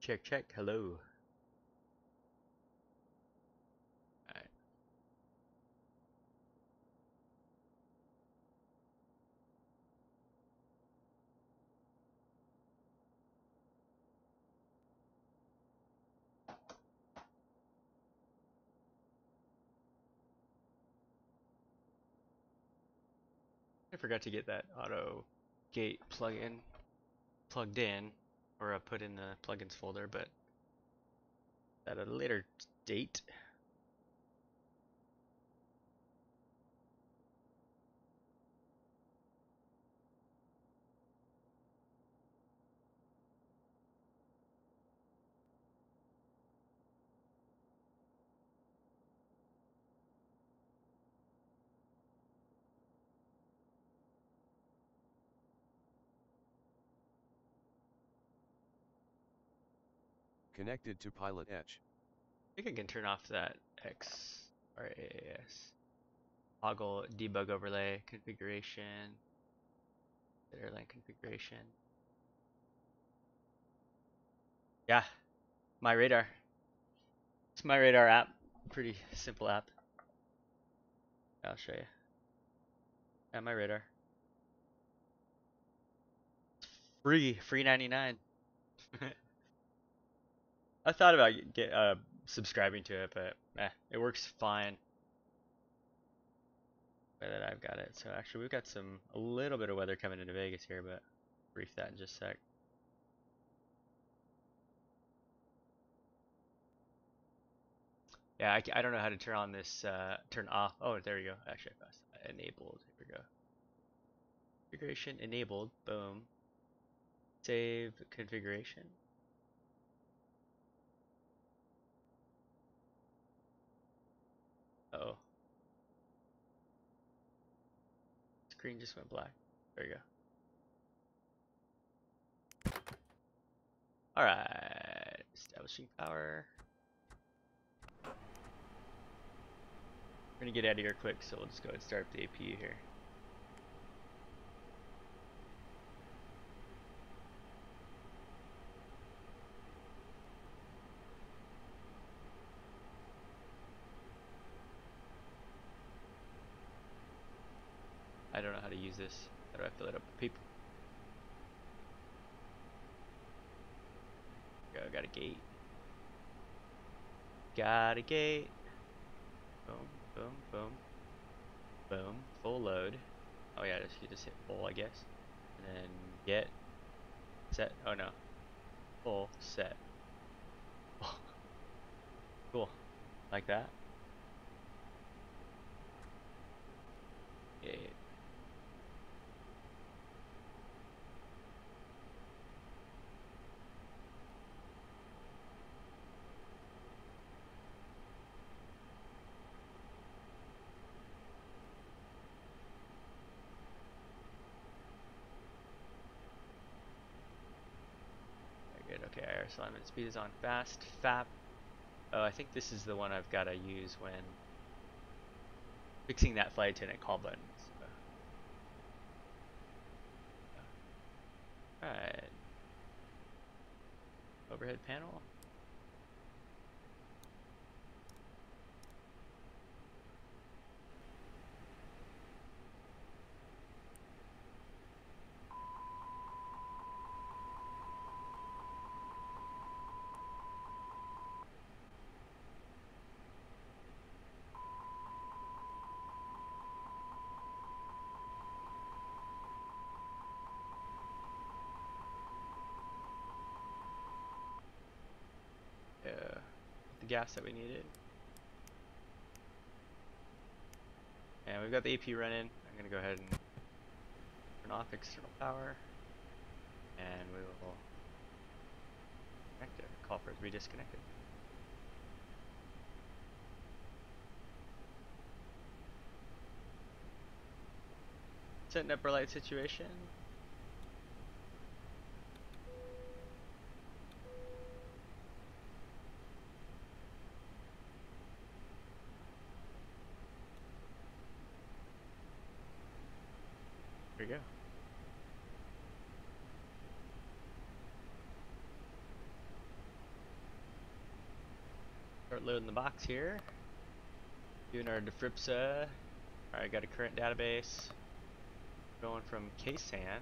Check, check. Hello. Alright. I forgot to get that auto gate plugged in, or put in the plugins folder, but at a later date. Connected to PilotEdge. I think I can turn off that XRAS toggle debug overlay configuration, airline configuration. Yeah, my radar. It's my radar app. Pretty simple app. I'll show you. Yeah, my radar. Free 99. I thought about subscribing to it, but it works fine the way that I've got it. So actually, we've got a little bit of weather coming into Vegas here, but brief that in just a sec. Yeah, I don't know how to turn on this, turn off. Oh, there we go. Actually, I pressed enabled. Here we go. Configuration enabled. Boom. Save configuration. Uh oh, screen just went black. There you go. All right, establishing power. We're gonna get out of here quick, so we'll just go ahead and start up the APU here. I don't know how to use this. How do I fill it up with people? Go, got a gate. Got a gate. Boom, boom, boom, boom. Full load. Oh yeah, you just hit full, I guess. And then get set. Oh no, full set. Cool, like that. Yeah. Very good. Okay, IRS alignment speed is on fast. FAP. Oh, I think this is the one I've got to use when fixing that flight attendant call button. Alright. Overhead panel. The gas that we needed. And we've got the AP running. I'm going to go ahead and turn off external power. And we will connect it. Call for it to be disconnected. Setting up our light situation. There you go. Start loading the box here. Doing our defripsa. Alright, got a current database. Going from KSAN.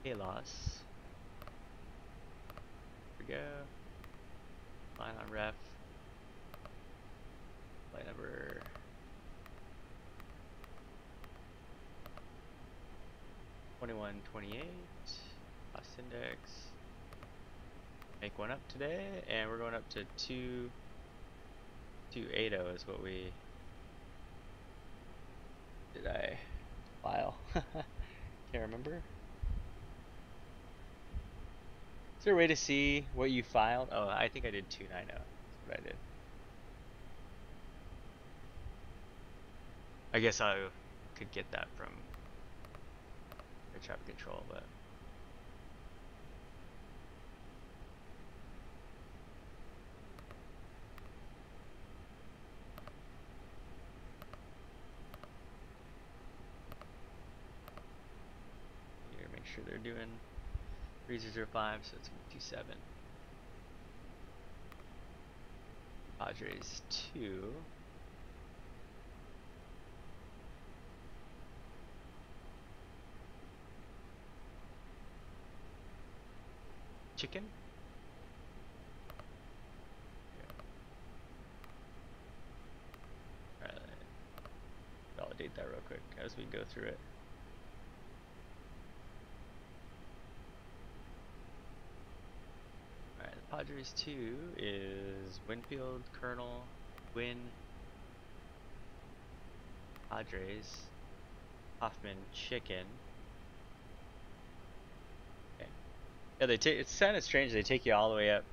KLOS. Here we go. Line on ref. Line number 2128. Cost index. Make one up today, and we're going up to 280 is what we did. I file. Can't remember. Is there a way to see what you filed? Oh, I think I did 290. That's what I did. I guess I could get that from air traffic control, but here, make sure they're doing 3005, so it's 27. Padres 2. Chicken? Yeah. Alright, validate that real quick as we go through it. Alright, the Padres 2 is Winfield, Colonel, Win, Padres, Hoffman, Chicken. Yeah, it's kind of strange. They take you all the way up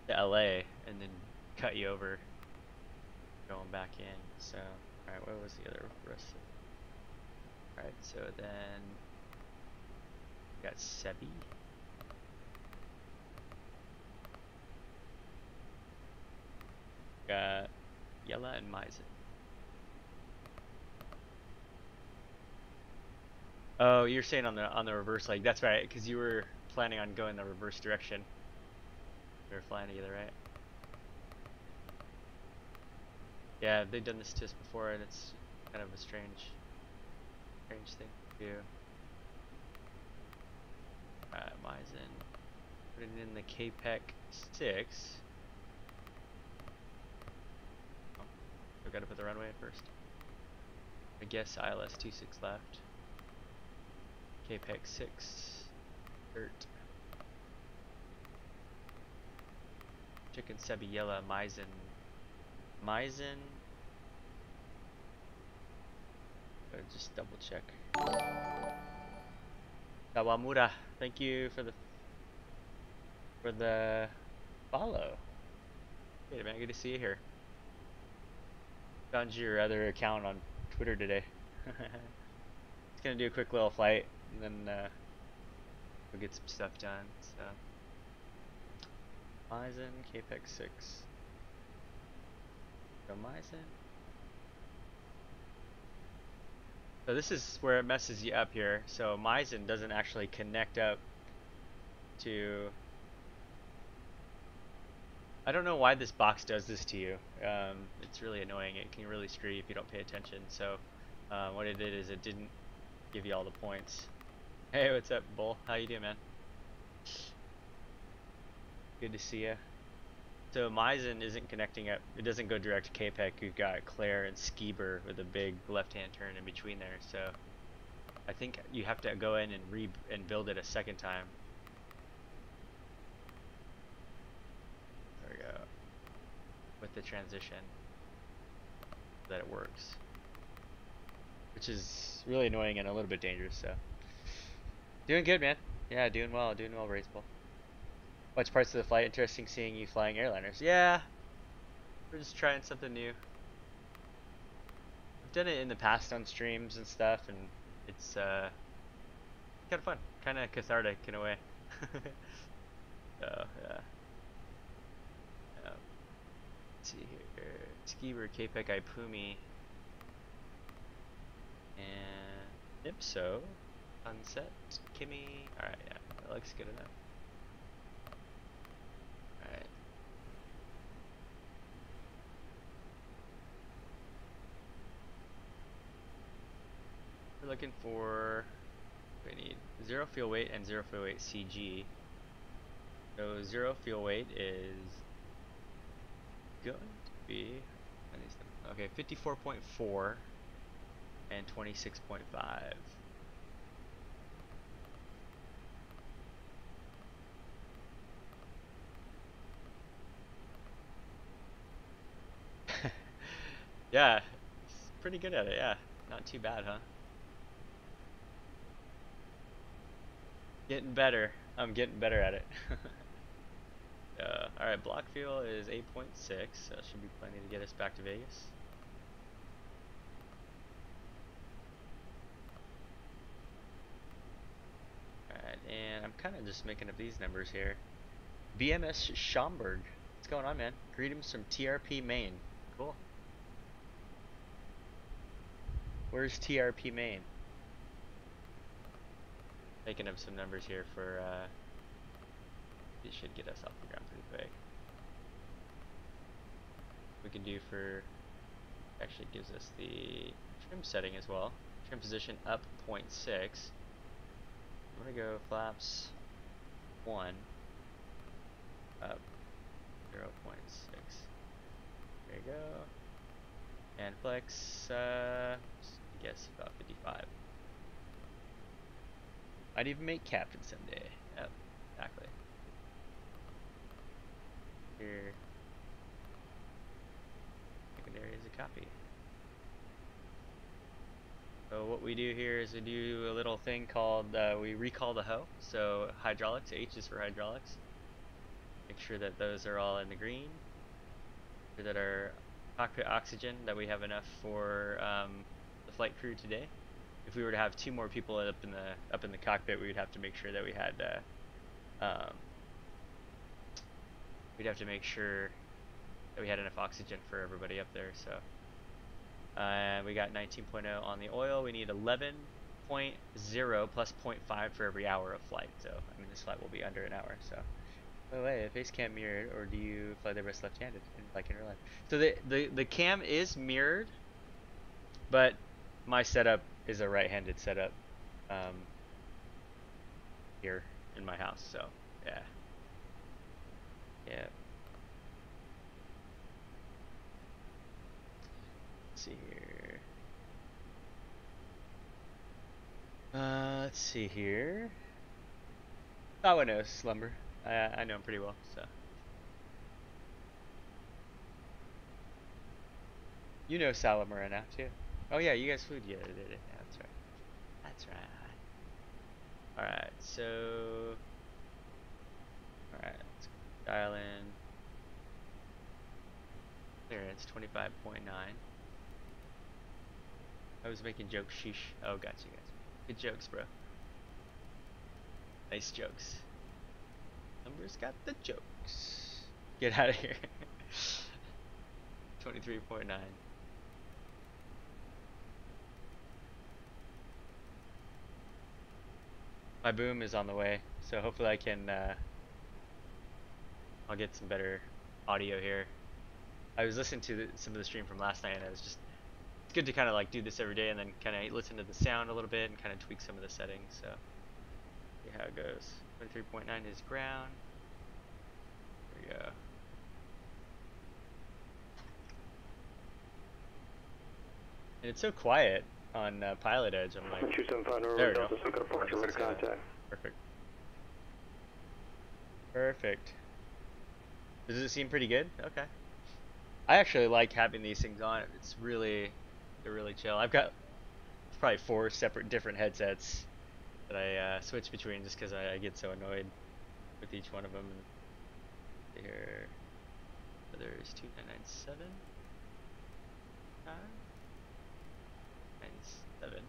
to LA and then cut you over going back in. So, alright, what was the other rest of? Alright, so then we got Sebi. Got Yella and Maizen. Oh, you're saying on the reverse leg. That's right, because you were planning on going the reverse direction. We were flying together, right? Yeah, they've done this to us before, and it's kind of a strange thing to do. Alright, Maizen. Putting in the KPEC 6. Oh, we gotta put the runway in first. I guess ILS 26 left. KPEC 6. Dirt. Chicken Sebi Yella Maizen. Maizen. Gotta just double check. Kawamura, thank you for the follow. Hey man, good to see you here. Found your other account on Twitter today. Just gonna do a quick little flight and then we'll get some stuff done. So Maizen, KPEC 6. So Maizen. So this is where it messes you up here. So Maizen doesn't actually connect up to. I don't know why this box does this to you. It's really annoying. It can really screw you if you don't pay attention. So what it did is it didn't give you all the points. Hey, what's up, Bull? How you doing, man? Good to see ya. So Maizen isn't connecting up. It doesn't go direct to KPEC. You've got Claire and Skiber with a big left-hand turn in between there. So I think you have to go in and build it a second time. There we go. With the transition, so that it works. Which is really annoying and a little bit dangerous. So doing good, man. Yeah, doing well, Raceball. Which parts of the flight interesting seeing you flying airliners? Yeah, we're just trying something new. I've done it in the past on streams and stuff, and it's kind of fun, kind of cathartic in a way. So yeah. Let's see here, Skiber, KPEC, Ipumi, and Nipso, Sunset, Kimmy. All right, yeah, that looks good enough. looking for, we need 0 fuel weight and 0 fuel weight CG. So 0 fuel weight is going to be, okay, 54.4 and 26.5. Yeah, it's pretty good at it, yeah. Not too bad, huh? Getting better. I'm getting better at it. Alright, block fuel is 8.6, so that should be plenty to get us back to Vegas. Alright, and I'm kind of just making up these numbers here. BMS Schaumburg. What's going on, man? Greetings from TRP Maine. Cool. Where's TRP Maine? Making up some numbers here for, it should get us off the ground pretty quick. We can do for, actually gives us the trim setting as well. Trim position up 0.6. I'm gonna go flaps 1 up 0.6. There you go. And flex, I guess about 55. I'd even make captain someday. Yep, exactly. Here, secondary is a copy. So what we do here is we do a little thing called, we recall the hoe. So hydraulics, H is for hydraulics. Make sure that those are all in the green. Make sure that our cockpit oxygen, that we have enough for the flight crew today. If we were to have 2 more people up in the cockpit, we would have to make sure that we had we'd have to make sure that we had enough oxygen for everybody up there. So we got 19.0 on the oil. We need 11.0 plus 0.5 for every hour of flight. So I mean, this flight will be under an hour. So by the way, face cam mirrored, or do you fly the rest left-handed like in real life? So the cam is mirrored, but my setup is a right-handed setup here in my house. So yeah. Let's see here. Let's see here. Oh, I know Slumber. I know him pretty well, so. You know Salamura now too. Oh yeah, you guys flew together, did it? Yeah, that's right. That's right. Alright, so alright, let's dial in clearance 25.9. I was making jokes, sheesh. Oh, gotcha, guys. Good jokes, bro. Nice jokes. Numbers got the jokes. Get out of here. 23.9. My boom is on the way, so hopefully I can, I'll get some better audio here. I was listening to some of the stream from last night, and it was just, it's good to kind of like do this every day and then kind of listen to the sound a little bit and kind of tweak some of the settings. So see how it goes. 23.9 is ground. There we go. And it's so quiet on PilotEdge. I'm like, there we go. Perfect. Perfect. Does it seem pretty good? Okay. I actually like having these things on. It's really, they're really chill. I've got probably 4 separate different headsets that I switch between just because I get so annoyed with each one of them. And here, there's 2997. 97.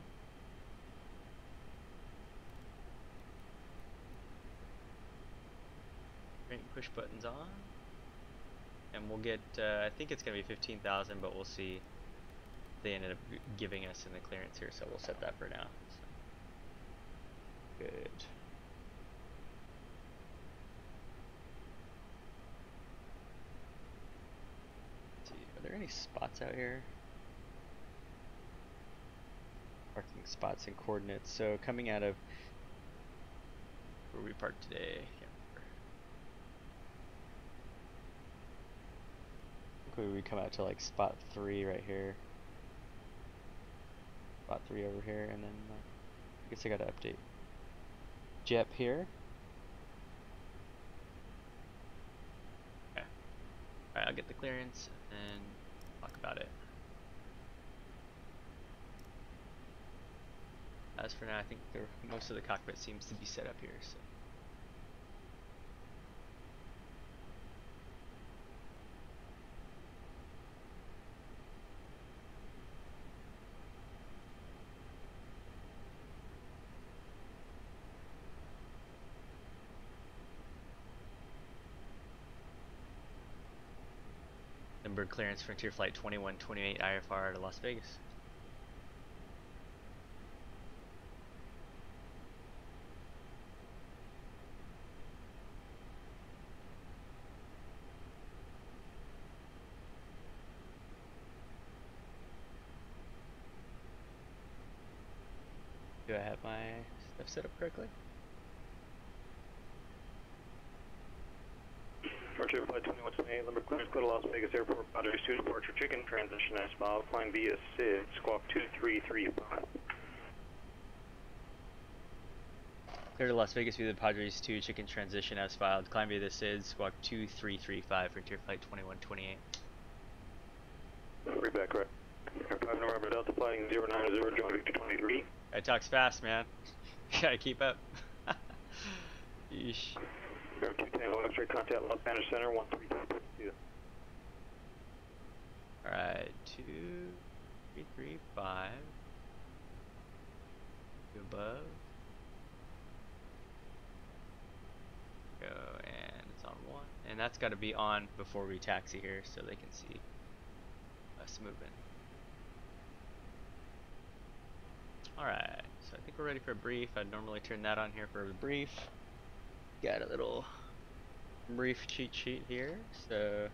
Push buttons on, and we'll get, I think it's going to be 15,000, but we'll see. They ended up giving us in the clearance here, so we'll set that for now. So. Good. Let's see, are there any spots out here? parking spots and coordinates. So coming out of where we parked today. We come out to like spot 3 right here. Spot 3 over here, and then I guess I gotta update JEP here. Okay. Alright, I'll get the clearance and talk about it. As for now, I think most of the cockpit seems to be set up here. So. Number clearance Frontier Flight 2128 IFR to Las Vegas. Do I have my stuff set up correctly? Frontier Flight 2128, number clearance, go to Las Vegas Airport, Padres 2 departure, chicken, transition S-Mile, flying via SID, squawk 2335. Clear to Las Vegas via the Padres 2, chicken transition as filed, climb via the SID, squawk 2335, Frontier Flight 2128. Read back, correct. Air 5 November Delta flying 090, join Victor 23. It talks fast, man. Gotta keep up. Yeesh. Air 210, X-ray contact Los Angeles Center, 13352. Alright, 2335. Above. Go, and it's on 1. And that's got to be on before we taxi here so they can see us moving. Alright, so I think we're ready for a brief. I'd normally turn that on here for a brief. Got a little brief cheat sheet here, so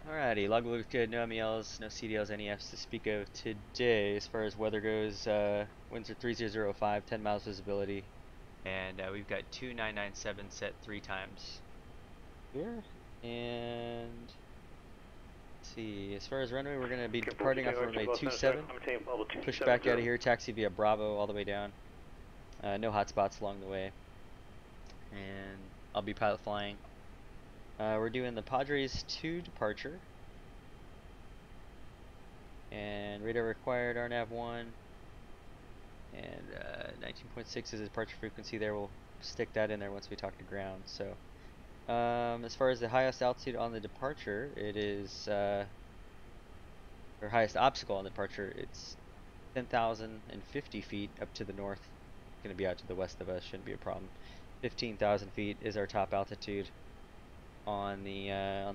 alrighty, logbook looks good, no MELs, no CDLs, NEFs to speak of today. As far as weather goes, winds are 3005, 10 miles visibility, and we've got 2997 set 3 times here. And let's see, as far as runway, we're going to be departing off runway 27, push back out of here, taxi via Bravo all the way down. No hot spots along the way, and I'll be pilot flying. We're doing the Padres 2 departure, and radar required RNAV 1, and 19.6 is the departure frequency there. We'll stick that in there once we talk to ground. So as far as the highest altitude on the departure, it is or highest obstacle on the departure, it's 10,050 feet up to the north. Going to be out to the west of us, shouldn't be a problem. 15,000 feet is our top altitude on the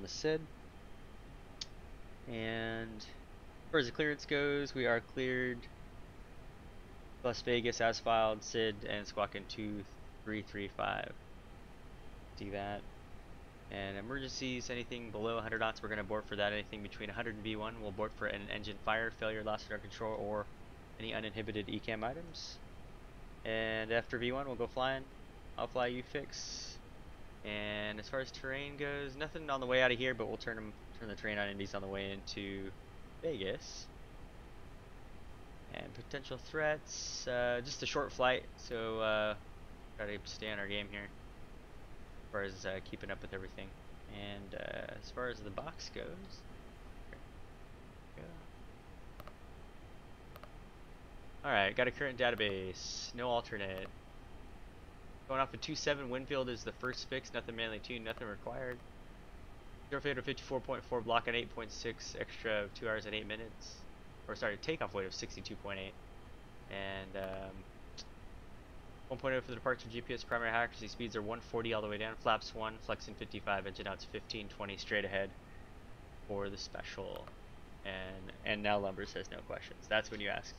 SID. And as far as the clearance goes, we are cleared Las Vegas as filed, SID, and squawking 2335. See that? And emergencies, anything below 100 knots, we're going to abort for that. Anything between 100 and V1, we'll abort for an engine fire, failure, loss of air control, or any uninhibited ECAM items. And after V1, we'll go flying. I'll fly, you fix. And as far as terrain goes, nothing on the way out of here, but we'll turn the terrain on Indies on the way into Vegas. And potential threats, just a short flight, so try to stay on our game here as far as keeping up with everything. And as far as the box goes, alright, got a current database, no alternate. Going off of 2.7, Winfield is the first fix, nothing manually tuned, nothing required. Zero failure 54.4, block on 8.6, extra of 2 hours and 8 minutes. Or sorry, takeoff weight of 62.8. And 1.0 for the departure GPS, primary high accuracy speeds are 140 all the way down, flaps 1, flexing 55, engine outs 15, 20 straight ahead for the special. And now Lumber says no questions. That's when you ask.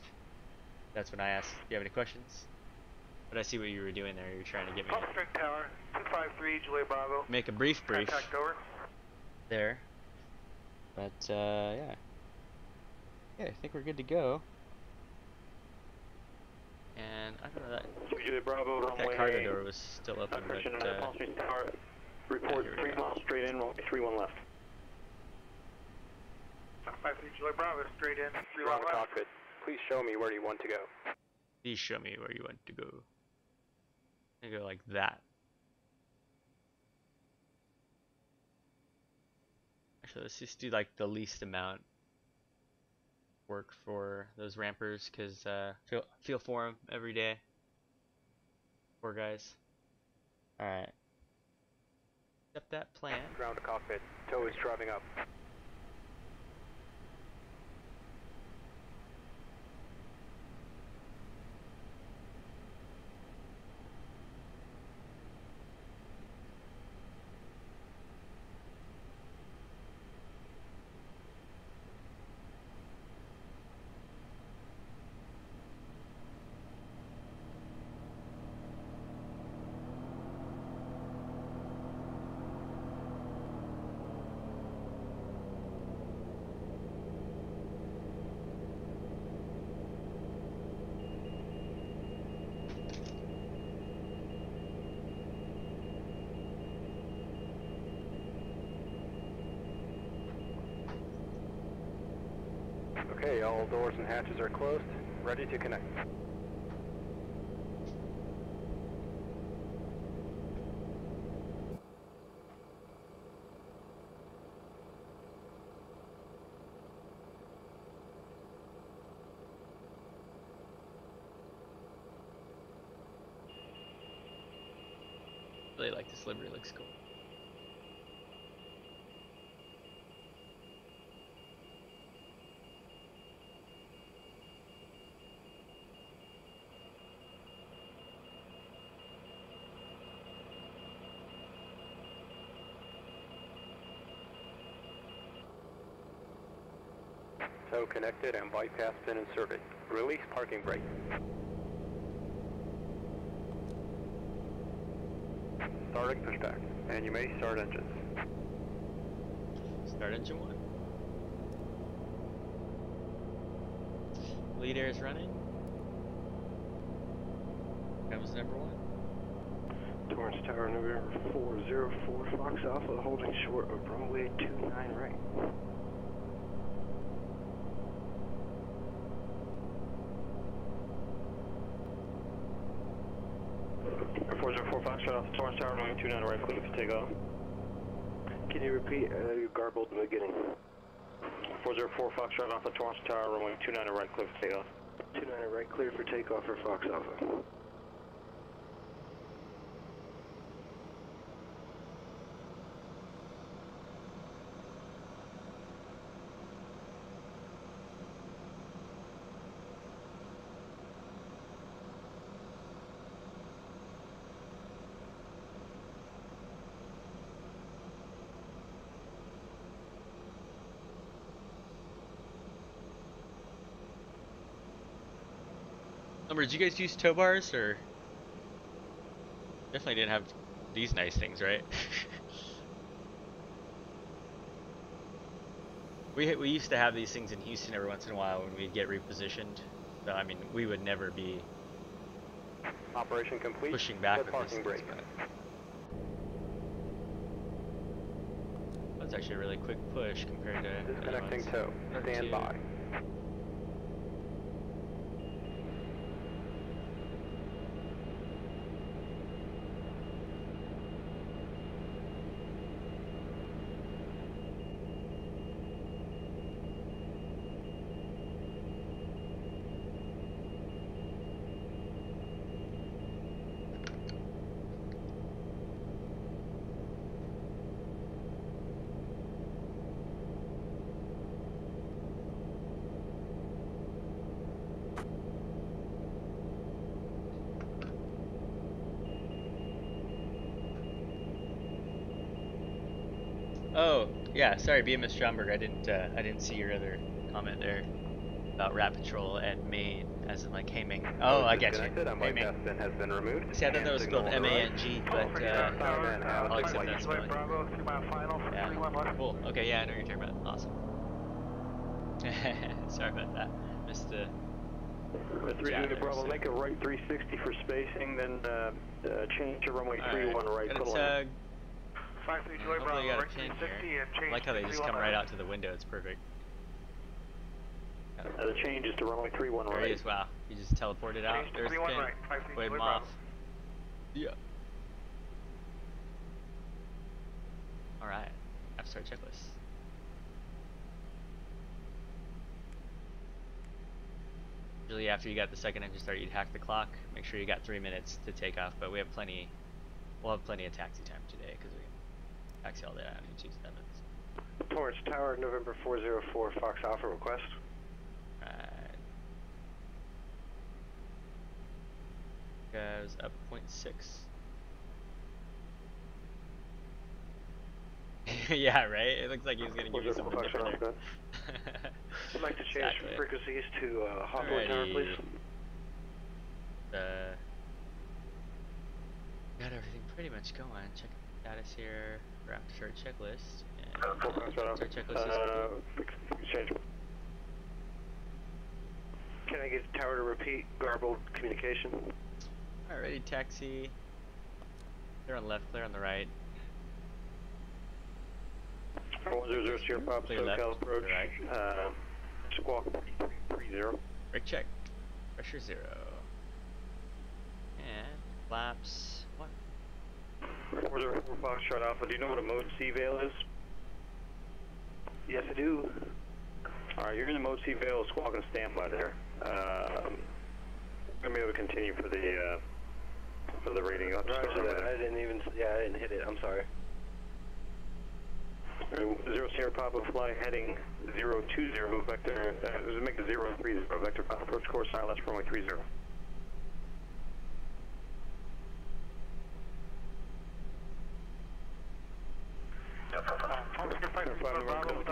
That's when I ask, do you have any questions? But I see what you were doing there. You're trying to get me. Strike Tower, 253, Juliet Bravo. Make a brief. Contact over. There. But yeah. Yeah, I think we're good to go. And I don't know that. Juliet Bravo, That runway. cargo door was still open, but report here we 3 go. miles straight in, runway 31 left. 53 Juliet Bravo, straight in, 31 Ground left. cockpit. Please show me where you want to go. Please show me where you want to go. I go like that. Actually, let's just do like the least amount work for those rampers, cause feel for them every day. Poor guys. All right. Accept that plan. Ground cockpit. Tow is driving up. Okay, all doors and hatches are closed. Ready to connect. Really like this livery, looks cool. Tow connected and bypass pin inserted. Release parking brake. Starting pushback, and you may start engines. Start engine 1. Lead air is running. Comes number 1. Torrance Tower, November 404, Fox Alpha, holding short of runway 29 right. Air 404, Fox right off the Torrance Tower, runway 29 right, clear for takeoff. Can you repeat? You garbled in the beginning. 404, Fox right off the Torrance Tower, runway 29 right, clear for takeoff. 29 right, clear for takeoff for Fox Alpha. Did you guys use tow bars, or definitely didn't have these nice things, right? we used to have these things in Houston every once in a while when we'd get repositioned. So I mean, we would never be Operation complete. pushing back Set with parking these brake. things. But that's actually a really quick push compared to other Disconnecting ones. tow. Stand by. Oh, yeah, sorry, BMS Stromberg, I didn't see your other comment there about Rat Patrol and main, as in like Haming. Oh, I get you. Haming. Has been removed. See, I thought that was spelled M-A-N-G, but I'll accept that spelling. Bravo, 3 mile final, Yeah, 31 left. cool. Okay, yeah, I know what you're talking about. Awesome. Sorry about that. Missed the 3 Yeah, Juliet Bravo, so- make a right 360 for spacing, then change to runway All 31 right. Got Put it a line. tug. 53 And Juliet hopefully Bravo, you got a right pin 360 here. and I change like how they to just come 311. right out to the window. It's perfect. The change is to runway 31 There right. he is. Wow. He just teleported out. Change to There's the 31 pin. right, 53 Wave him Juliet off. Bravo. Yeah. Alright. F-start checklist. Usually after you got the second engine start, you'd hack the clock. Make sure you got 3 minutes to take off, but we have plenty. We'll have plenty of taxi time today because we can taxi all day on E27s. Torrance Tower, November 404, Fox Alpha request. Right. Goes up 0.6. Yeah, right? It looks like he was going to give you something different there. I'd like to change Exactly. frequencies to Hawthorne Tower, Alrighty. please. Got everything pretty much going. Check the status here. We're after start checklist. And Start start checklist is change. Can I get the tower to repeat garbled communication? alrighty, taxi. Clear on the left, clear on the right. 100 Sierra Pop, Clear left, SoCal approach. right. Squawk 30. Brake check. Pressure 0. And flaps 1. 404 Foxtrot Alpha, do you know what a mode C veil is? Yes, I do. Alright, you're in the mode C veil, squawk and standby there. I'm going to be able to continue for the rating. Roger that. I didn't hit it. I'm sorry. 0 Sierra Papa fly heading 020 vector, make a 030 vector final approach course, ILS runway 30.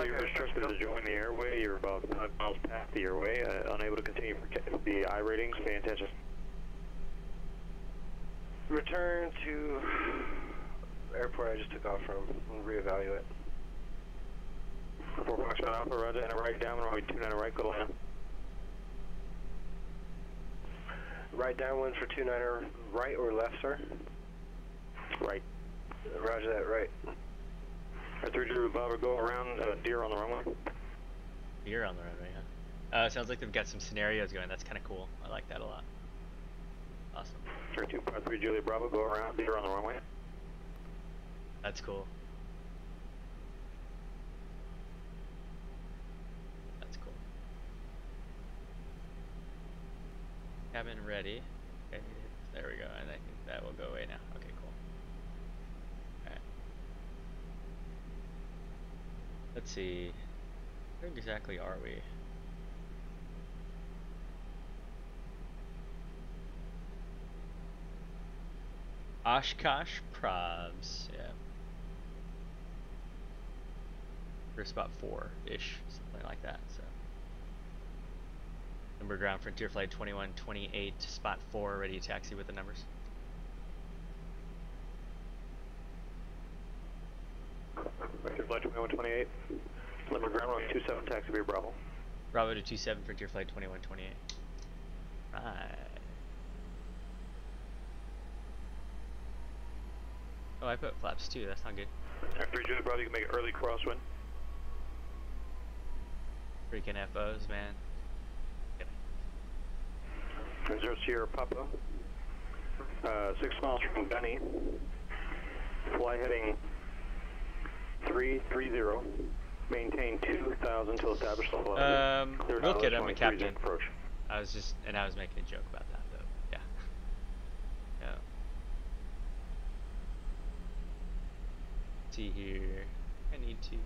You're restricted to join the airway, you're about 5 miles past the airway, unable to continue for the I ratings, pay attention. Return to airport I just took off from, and reevaluate. 4 Foxtrot Alpha, roger, and a right down, runway 29 right, go to land. Right downwind for 29er, right or left, sir? Right. Roger that, right. 3 Drew Bobber, go around, deer on the runway. Deer on the runway, huh? Sounds like they've got some scenarios going. That's kind of cool. I like that a lot. Awesome. 3 Juliet Bravo, go around, deer on the runway. That's cool. That's cool. Cabin ready. Okay, there we go. And I think that will go away now. Okay, cool. Alright. Let's see. Where exactly are we? Oshkosh Probs, yeah. For spot 4-ish, something like that, so. Number ground Frontier Flight 2128, spot 4, ready to taxi with the numbers. Frontier Flight 2128, number ground runway 27, taxi via Bravo. Bravo to 27, Frontier Flight 2128. Right. Oh, I put flaps too, that's not good. After Juliet Bravo, you can make an early crosswind. Freaking FOs, man. 0 Sierra Papa, 6 miles from Gunny, fly heading 330, maintain 2000 to establish the level. Look at him, a captain. I was making a joke about that though, yeah. Yeah. See here, I need to.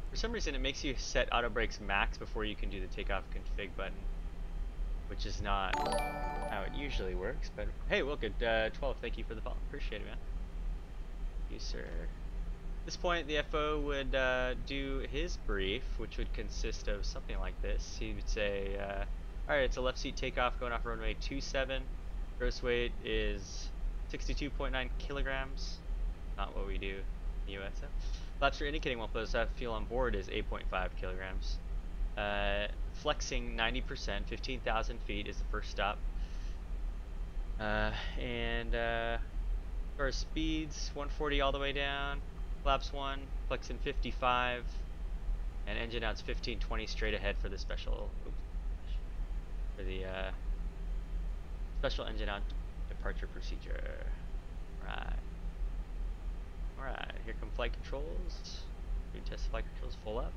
For some reason it makes you set auto brakes max before you can do the takeoff config button, which is not how it usually works, but hey, well good, 12, thank you for the follow, appreciate it, man. Thank you, sir. At this point, the FO would do his brief, which would consist of something like this. He would say, alright, it's a left seat takeoff going off runway 27, gross weight is 62.9 kilograms, not what we do in the US. Flaps are indicating while fuel on board is 8.5 kilograms. flexing 90%. 15,000 feet is the first stop. For speeds, 140 all the way down. Flaps 1, flexing 55. And engine out's 1520 straight ahead for the special. Oops, for the special engine out departure procedure. Right. Alright, here come flight controls. We test flight controls full up,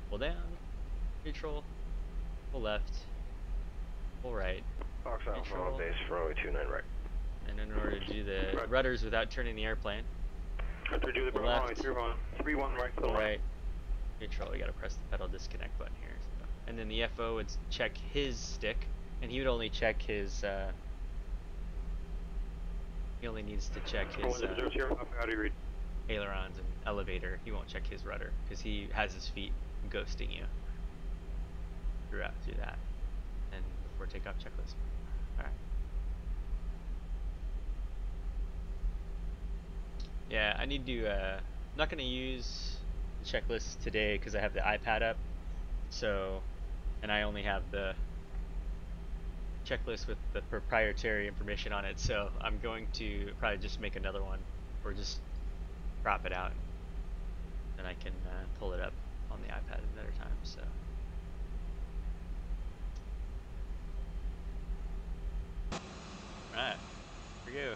full down, neutral, full left, full right. Fox Alpha Neutral. on base for runway 29 right. And in order to do the rudders without turning the airplane, After do the full runway left, 31 right, full right, neutral. We gotta press the pedal disconnect button here. So. And then the FO would check his stick, and he would only check his. He only needs to check his ailerons and elevator. He won't check his rudder because he has his feet ghosting you through that. And before takeoff checklist. All right. Yeah, I need to. I'm not gonna use the checklist today because I have the iPad up. So, and I only have the checklist with the proprietary information on it, so I'm going to probably just make another one or just crop it out and I can pull it up on the iPad another time. So alright, here we go.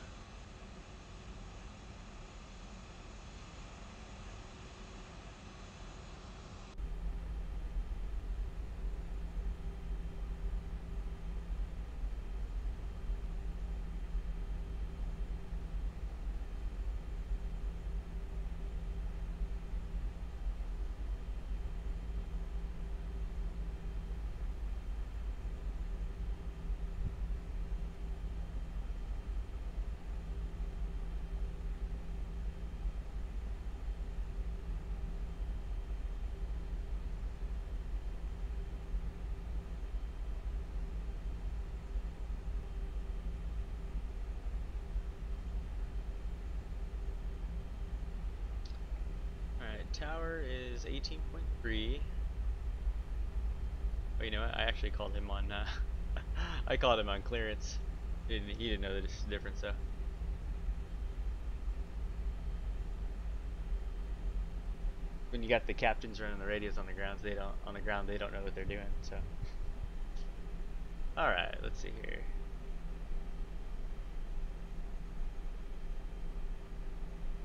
Tower is 18.3. Oh, you know what? I actually called him on. I called him on clearance. He didn't know the difference though. When you got the captains running the radios on the ground, they don't know what they're doing. So. All right, let's see here.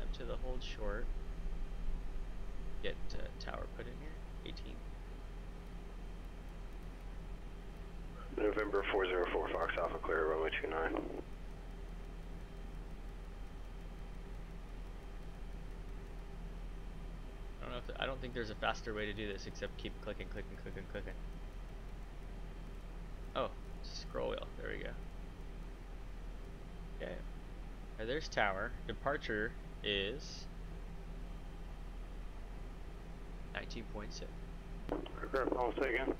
Up to the hold short. Get tower put in here. 18. November 404 Fox Alpha clear runway 29. I don't think there's a faster way to do this except keep clicking. Oh, scroll wheel. There we go. Okay. Now there's tower. Departure is 19.6. Aircraft, I'll say again.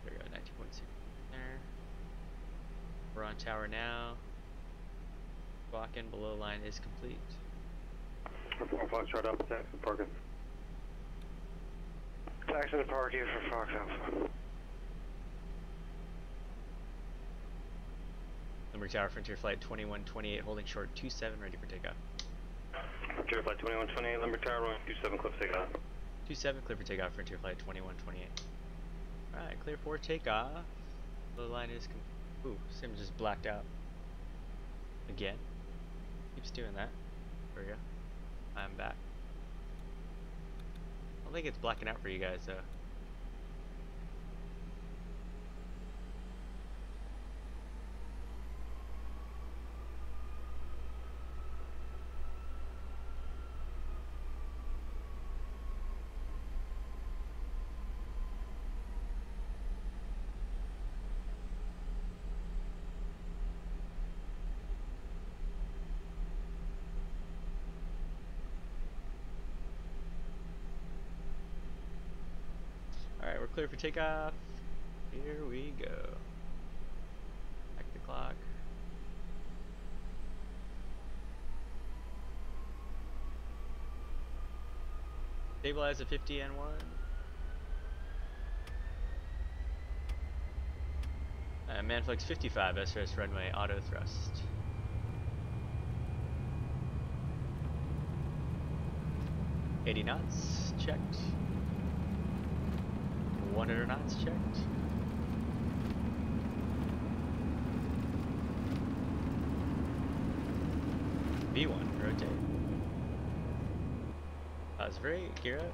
There we go, 19.6 there. We're on tower now. Walk-in below line is complete. Fox right up, taxi parking. Taxi to park here for Fox Alpha. Number tower, Frontier Flight 2128, holding short 27, ready for takeoff. Frontier Flight 2128, Lumber Tower, runway 27, clear for takeoff. 27, clear for takeoff, Frontier Flight 2128. Alright, clear for takeoff. The line is ooh, sim just blacked out. Again. Keeps doing that. There we go. I'm back. I don't think it's blacking out for you guys though. Alright, we're clear for takeoff. Here we go. Back the clock. Stabilize at 50 and 1. Manflex 55, SRS runway, auto thrust. 80 knots, checked. 100 knots, checked. V1, rotate. Osprey, gear up.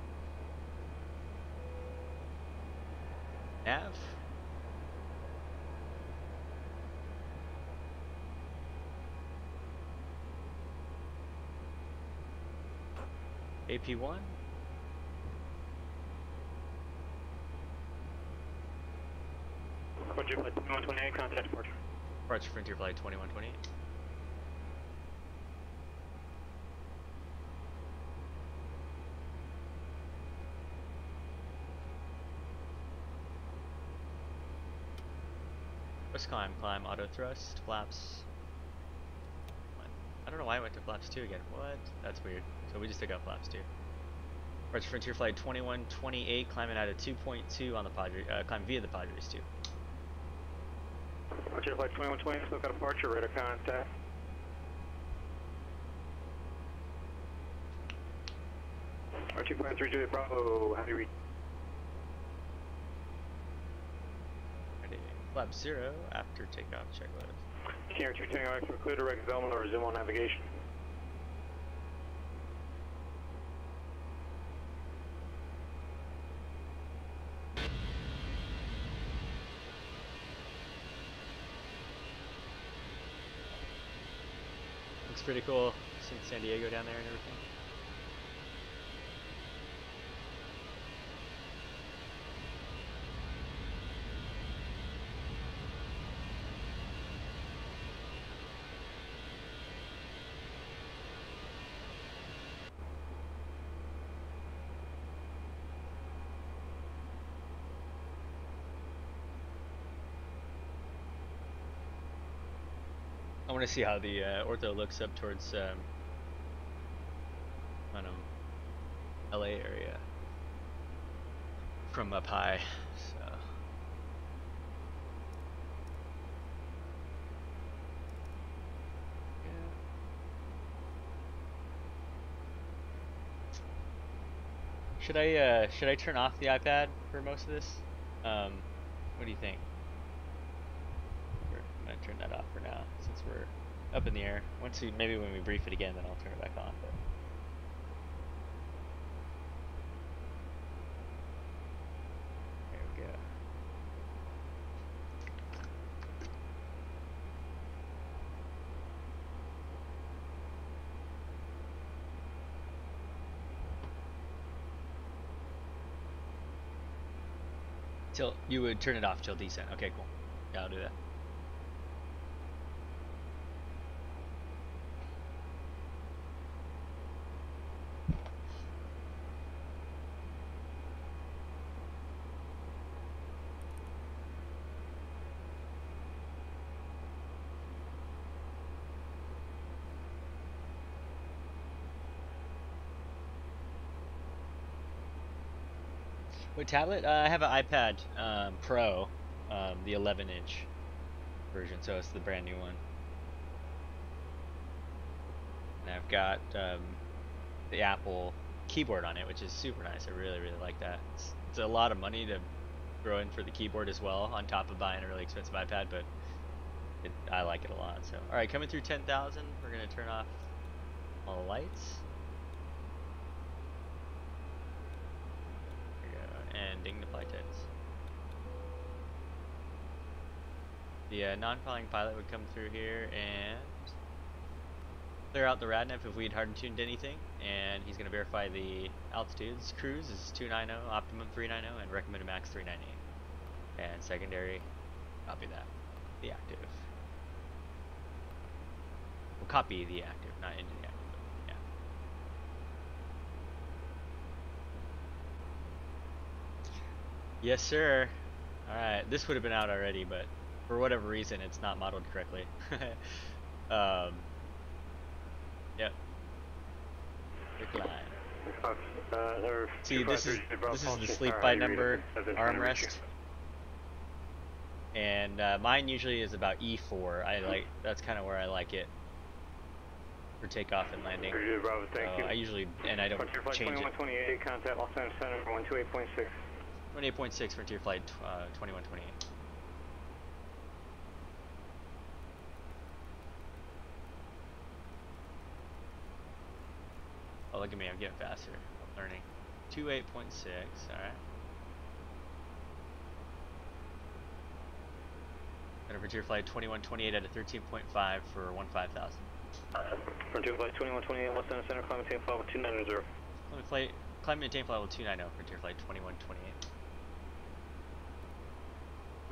Nav. AP1. Frontier flight 2128, contact departure. Departure Frontier Flight 2128. Let's climb, auto thrust, flaps. What? I don't know why I went to flaps 2 again. What? That's weird. So we just took out flaps 2. Departure Frontier Flight 2128, climbing out of 2.2 on the Padre, climb via the Padres 2. Frontier flight 2120, still got departure, radar contact. Frontier flight 3 Juliet Bravo, how do you read? Ready. Flap 0 after takeoff, checklist. Sierra 2 Tango X, clear direct development or resume on navigation. Looks pretty cool, seeing San Diego down there and everything. I want to see how the ortho looks up towards, I don't know, LA area from up high. So yeah. Should I turn off the iPad for most of this? What do you think? I'm gonna turn that off for now since we're up in the air. Maybe when we brief it again, then I'll turn it back on. But there we go. Till you would turn it off till descent. Okay, cool. Yeah, I'll do that. What tablet? I have an iPad Pro, the 11-inch version, so it's the brand new one. And I've got the Apple keyboard on it, which is super nice. I really, really like that. It's a lot of money to throw in for the keyboard as well, on top of buying a really expensive iPad, but I like it a lot. So, all right, coming through 10,000, we're gonna turn off all the lights. And ding the flight tents. The non-flying pilot would come through here and clear out the RadNav if we'd hard tuned anything, and he's going to verify the altitudes. Cruise is 290, optimum 390, and recommended max 398. And secondary, copy that. The active. We'll copy the active, not into the active. Yes, sir. Alright, this would have been out already, but for whatever reason, it's not modeled correctly. Yep. Decline. See, this is the sleep by number armrest, and mine usually is about E4. That's kind of where I like it for takeoff and landing. So I usually I don't change it. 2128, contact Los Angeles Center 128.6. 28.6 Frontier Flight 2128. Oh, look at me, I'm getting faster. I'm learning. 28.6, alright. Got a Frontier Flight 2128 at a 13.5 for 15,000. Frontier Flight 2128, Los Angeles Center, climb maintain flight level 290. Climb maintain flight level 290, Frontier Flight 2128.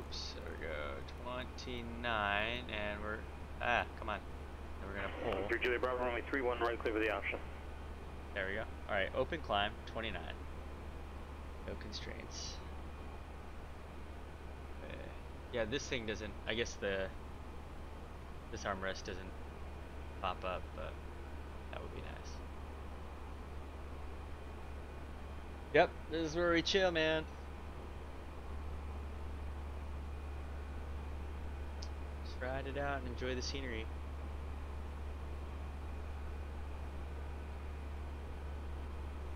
Oops, there we go. 29, and we're, come on. And we're gonna pull. Julia Bravo, runway 31, right, clear for the option. There we go. Alright, open climb, 29. No constraints. Yeah, this thing doesn't, I guess this armrest doesn't pop up, but that would be nice. Yep, this is where we chill, man. Just ride it out and enjoy the scenery.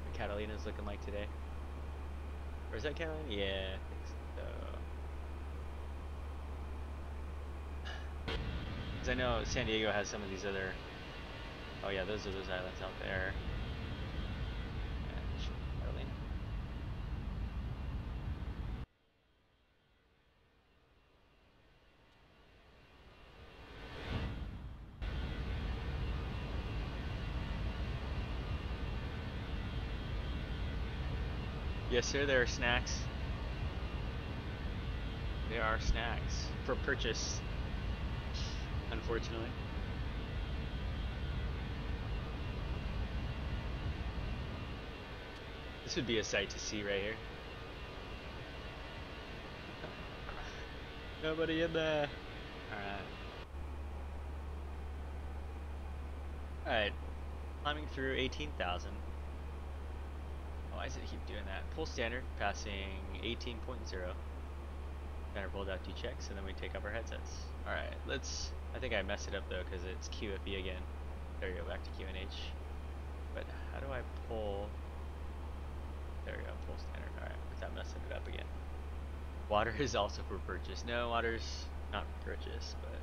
What Catalina's looking like today. Or is that Catalina? Yeah, I think so. Because I know San Diego has some of these other. Oh yeah, those are those islands out there. And Catalina. Yes, sir. There are snacks. There are snacks for purchase. Unfortunately. This would be a sight to see right here. Nobody in there. Alright. Climbing through 18,000. Why does it keep doing that? Pull standard, passing 18.0. Standard pulled out 2 checks, and then we take off our headsets. Alright, let's. I think I messed it up though because it's QFE again. There we go, back to QNH. But how do I pull? There we go, pull standard. Alright, without messing it up again. Water is also for purchase. No, water's not for purchase, but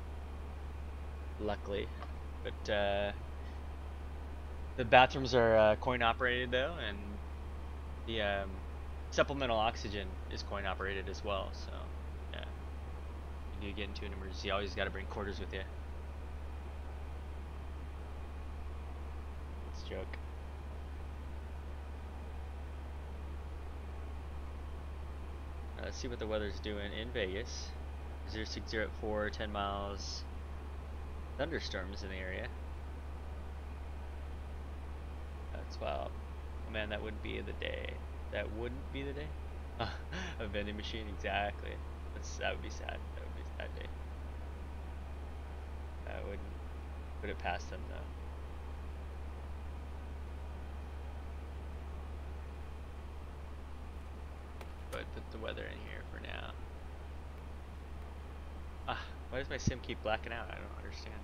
luckily. But the bathrooms are coin operated though, and the supplemental oxygen is coin operated as well. So yeah, if you get into an emergency, you always got to bring quarters with you. It's a joke. Let's see what the weather's doing in Vegas. 0604, 10 miles. Thunderstorms in the area. That's wild. Oh man, that wouldn't be the day. That wouldn't be the day? A vending machine, exactly. That would be sad. That would be a sad day. I wouldn't put it past them though. But put the weather in here for now. Why does my sim keep blacking out? I don't understand.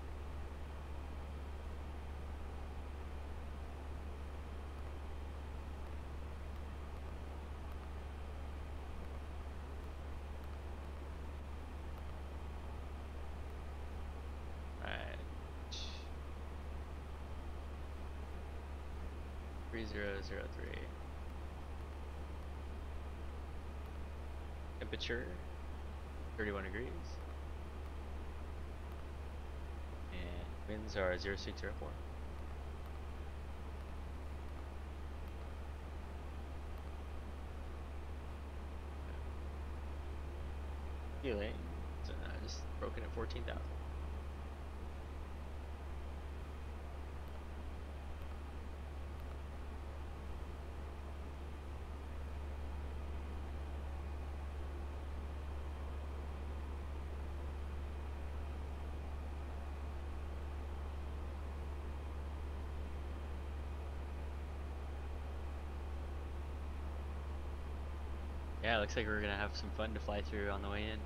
Alright. 3003. Temperature 31 degrees. And winds are 0604. Fueling, just broken at 14,000. Yeah, looks like we're gonna have some fun to fly through on the way in.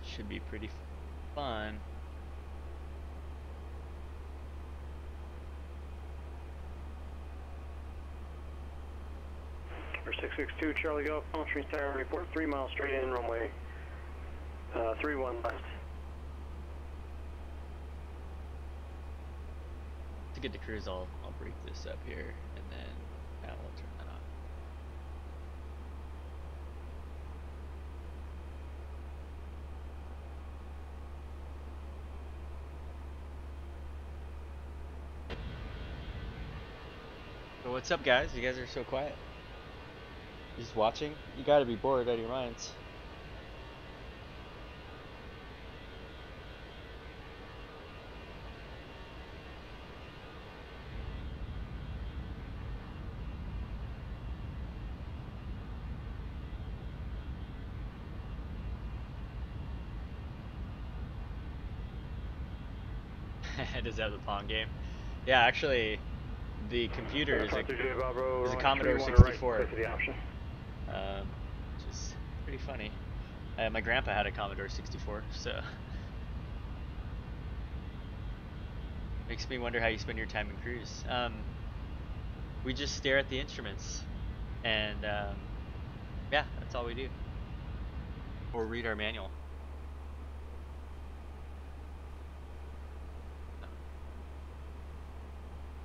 Should be pretty fun. For 662 Charlie Golf, Palm Springs Tower, report 3 miles straight in, runway 31 left. To get to cruise, I'll break this up here, and then we'll turn that on. So what's up, guys? You guys are so quiet. You just watching? You gotta be bored out of your minds. Does it have the Pong game? Yeah, actually, the computer is a Commodore 64, which is pretty funny. My grandpa had a Commodore 64, so makes me wonder how you spend your time in cruise. We just stare at the instruments, and yeah, that's all we do, or read our manual.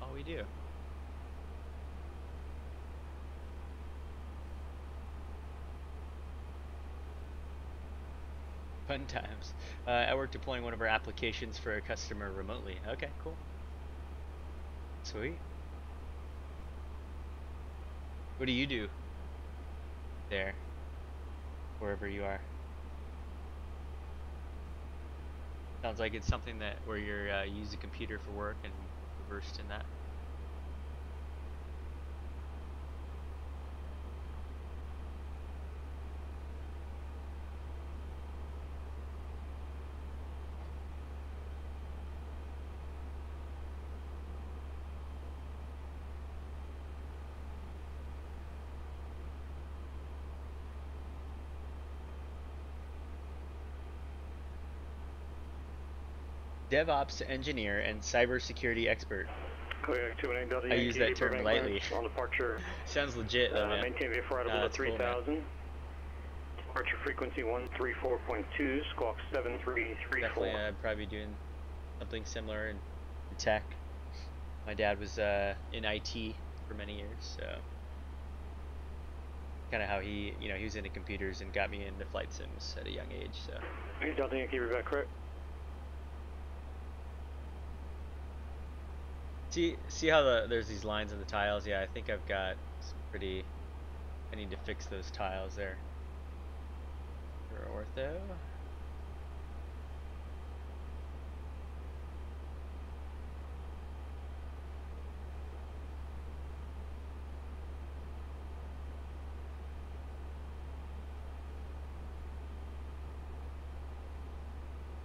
All we do. Fun times. I work deploying one of our applications for a customer remotely. Okay, cool. Sweet. What do you do there, wherever you are? Sounds like it's something that where you're use a computer for work and versed in that. DevOps engineer and cybersecurity expert. I use that term lightly. On departure. Sounds legit though, man. Maintain VFR at about 3000. Cool, departure frequency 134.2, squawk 7334. Definitely, I'd probably be doing something similar in tech. My dad was in IT for many years, so kind of how he, he was into computers and got me into flight sims at a young age. So. You don't think you keep it back, correct? See how there's these lines in the tiles? Yeah, I think I've got some pretty. I need to fix those tiles there. For ortho.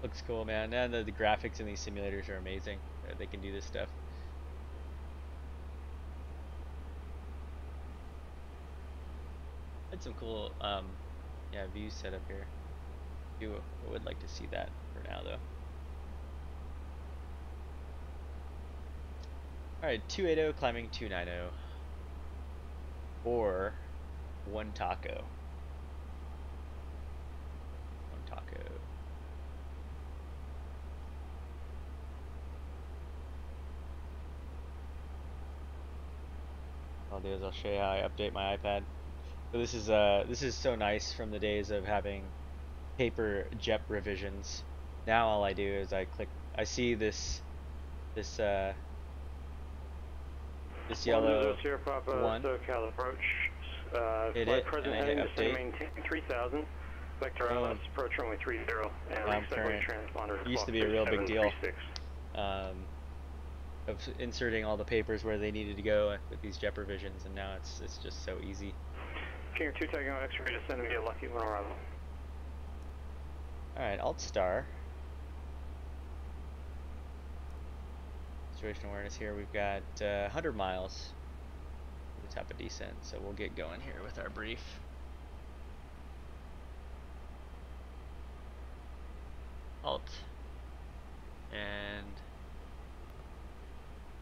Looks cool, man. And the graphics in these simulators are amazing. They can do this stuff. Had some cool yeah, views set up here. I would like to see that for now though. Alright, 280 climbing 290. Or one taco. One taco. What I'll do is I'll show you how I update my iPad. So this is so nice from the days of having paper JEP revisions. Now all I do is I see this yellow one. Approach. Hit it, present and I hit update. Maintain 3000. Vector ILS approach runway 30. And current. Transponder. It used to be a real big deal. Of inserting all the papers where they needed to go with these JEP revisions, and now it's just so easy. King 2 taking on X-ray to send me a lucky one arrival. Alright, Alt Star. situation awareness here. We've got 100 miles to the top of descent, so we'll get going here with our brief. Alt. And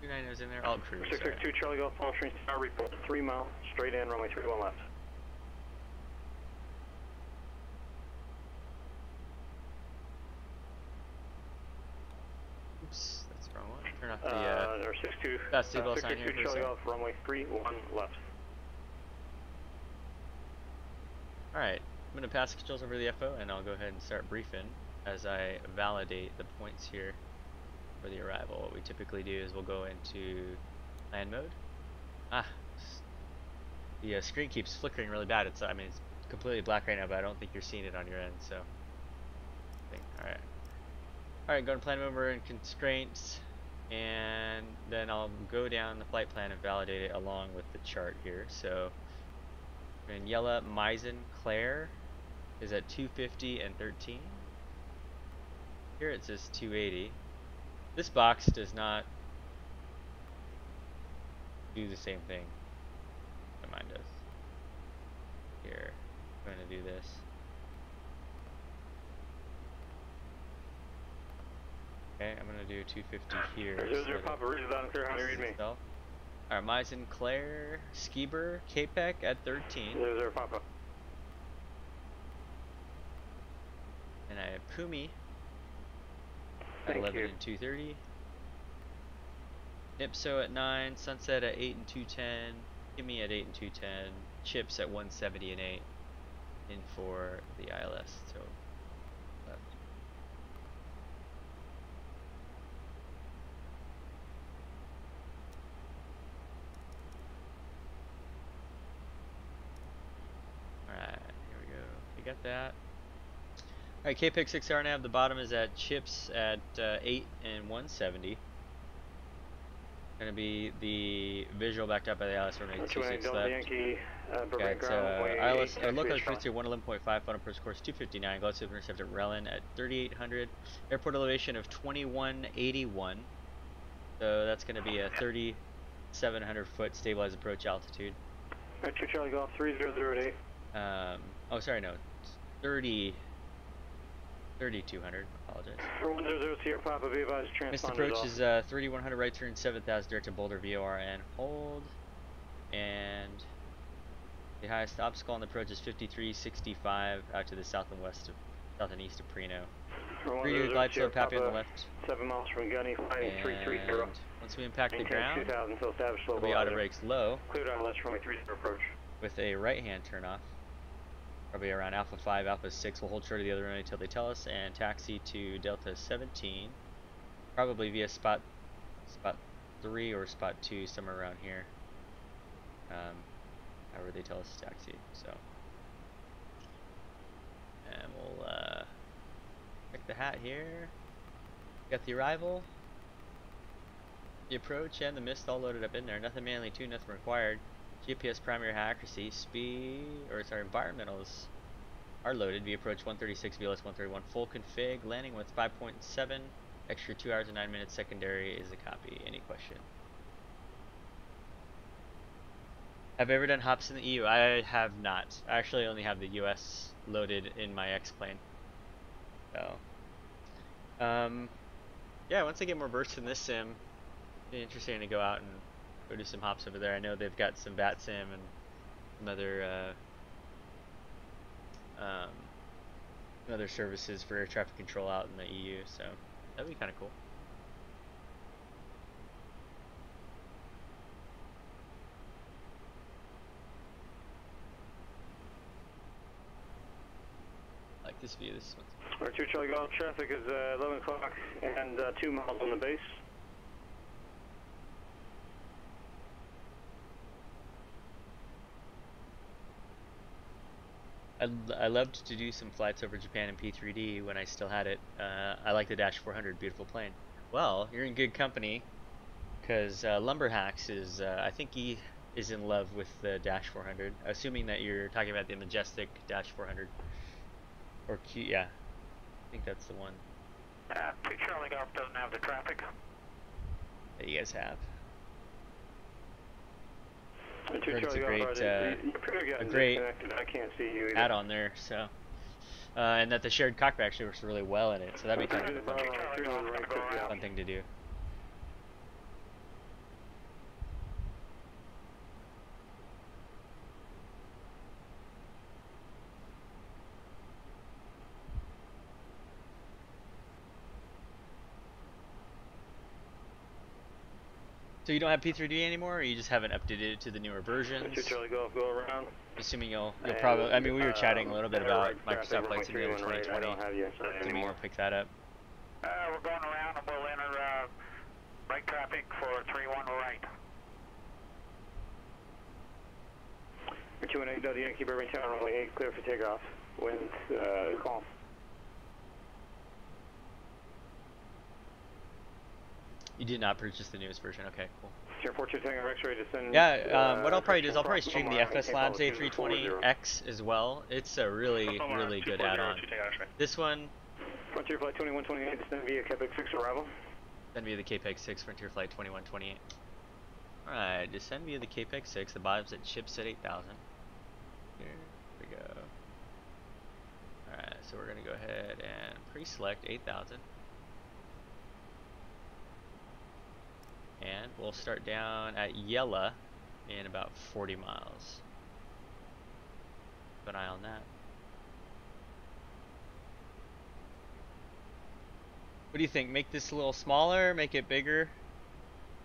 29 is in there. Alt cruise. 662 Charlie Golf, Palm Springs Tower, report 3 mile, straight in, runway 31 left. Oops, that's the wrong one. Turn off the or 62, fast seatbelt sign here. 662 Charlie Golf, runway 31 left. Alright, I'm going to pass the controls over to the FO and I'll go ahead and start briefing as I validate the points here for the arrival. What we typically do is we'll go into land mode. The screen keeps flickering really bad. It's, I mean, it's completely black right now, but I don't think you're seeing it on your end, so. Alright. Alright, go to plan mode, we're in constraints, and then I'll go down the flight plan and validate it along with the chart here. So, in yellow, Misen Claire is at 250 and 13. Here it says 280. This box does not do the same thing that mine does. Here, I'm going to do this. Okay, I'm going to do 250 here. Zero Papa, read it out and clear, how do you read me? Alright, Misen Claire, Skiber, Capec at 13. 0 Papa. And I have Pumi at 11 and 230. Nipso at 9, Sunset at 8 and 210, Kimmy at 8 and 210, Chips at 170 and 8, in for the ILS, so left. Alright, here we go. We got that. Alright, KPIC 6R nav, the bottom is at Chips at 8 and 170. Going to be the visual backed up by the ILS runway 26 left. Got ILS, local frequency 111.5, final approach course 259, glide slope intercept at Relin at 3800, airport elevation of 2181, so that's going to be a 3,700 foot stabilized approach altitude. 2 Charlie Golf 3008. Oh sorry, no, 3,200, apologize. 100 Sierra Papa, be advised, Missed approach is 3,100 right turn 7000 direct to Boulder VOR and hold. And the highest obstacle on the approach is 5365 out to the south and west of, south and east of Prino. 3 glide slope happy on the left. 7 miles from Gunny, flying 330. Once we impact the ground, 2000 until established low. we auto brakes low. Cleared ILS runway 30 approach. With a right hand turn off. Probably around Alpha 5, Alpha 6. We'll hold short of the other runway until they tell us, and taxi to Delta 17. Probably via spot 3 or spot 2, somewhere around here. However they tell us to taxi. So, and we'll check the hat here. Got the arrival, the approach, and the mist all loaded up in there. Nothing manually tuned, nothing required. GPS primary accuracy, environmentals are loaded. We approach 136, VLS 131, full config, landing with 5.7, extra 2 hours and 9 minutes, secondary is a copy. Any question? Have I ever done hops in the EU? I have not. I actually only have the US loaded in my X-plane. So, yeah, once I get more versed in this sim, it'll be interesting to go out and go do some hops over there. I know they've got some VAT sim and some other services for air traffic control out in the EU, so that'd be kind of cool. I like this view. This one's Alright, 2 Charlie Golf, traffic is 11 o'clock and 2 miles on the base. I loved to do some flights over Japan in P3D when I still had it. I like the Dash 400, beautiful plane. Well, you're in good company, because Lumberhacks is, I think he is in love with the Dash 400, assuming that you're talking about the Majestic Dash 400. Or Q, yeah, I think that's the one. 2 Charlie Golf doesn't have the traffic. that you guys have. Two Heard it's a Charlie great, you appear to get disconnected. I can't see you either. add-on there, so. And that the shared cockpit actually works really well in it, so that'd be kind of a fun thing to do. So you don't have P3D anymore, or you just haven't updated it to the newer versions? Two Charlie Golf, go around. Assuming you'll probably, I mean, we were chatting a little bit about Microsoft Flight Simulator 2020. I don't have you Assuming you'll pick that up. We're going around and we'll enter right traffic for 31 right. 218 Delta Yankee Bourbon Town, runway 8, clear for takeoff. Wind, calm. You did not purchase the newest version. Okay, cool. Sure, 42 Tango X-ray to send. Yeah, what I'll probably do is I'll probably stream the FS Labs A320X as well. It's a really good add-on. This one. Frontier Flight 2128, descend via Quebec 6 arrival. Descend via the KPEG 6, Frontier Flight 2128. Alright, descend via the KPEG 6, the bottom's at chips at 8,000. Here we go. Alright, so we're going to go ahead and pre-select 8,000. And we'll start down at Yella in about 40 miles. Keep an eye on that. What do you think? Make this a little smaller? Make it bigger?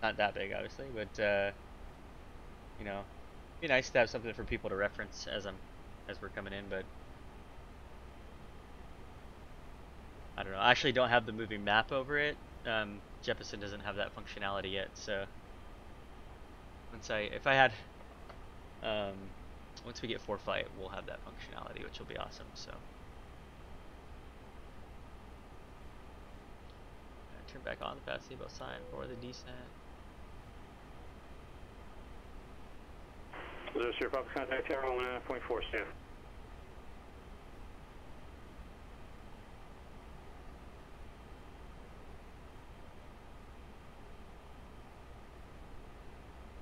Not that big, obviously, but you know, it'd be nice to have something for people to reference as we're coming in. But I don't know. I actually don't have the moving map over it. Jeppesen doesn't have that functionality yet, so once we get 4-flight, we'll have that functionality, which will be awesome. So turn back on the fast seatbelt sign for the descent. Zero Sierra Papa contact tower 19.4 stand.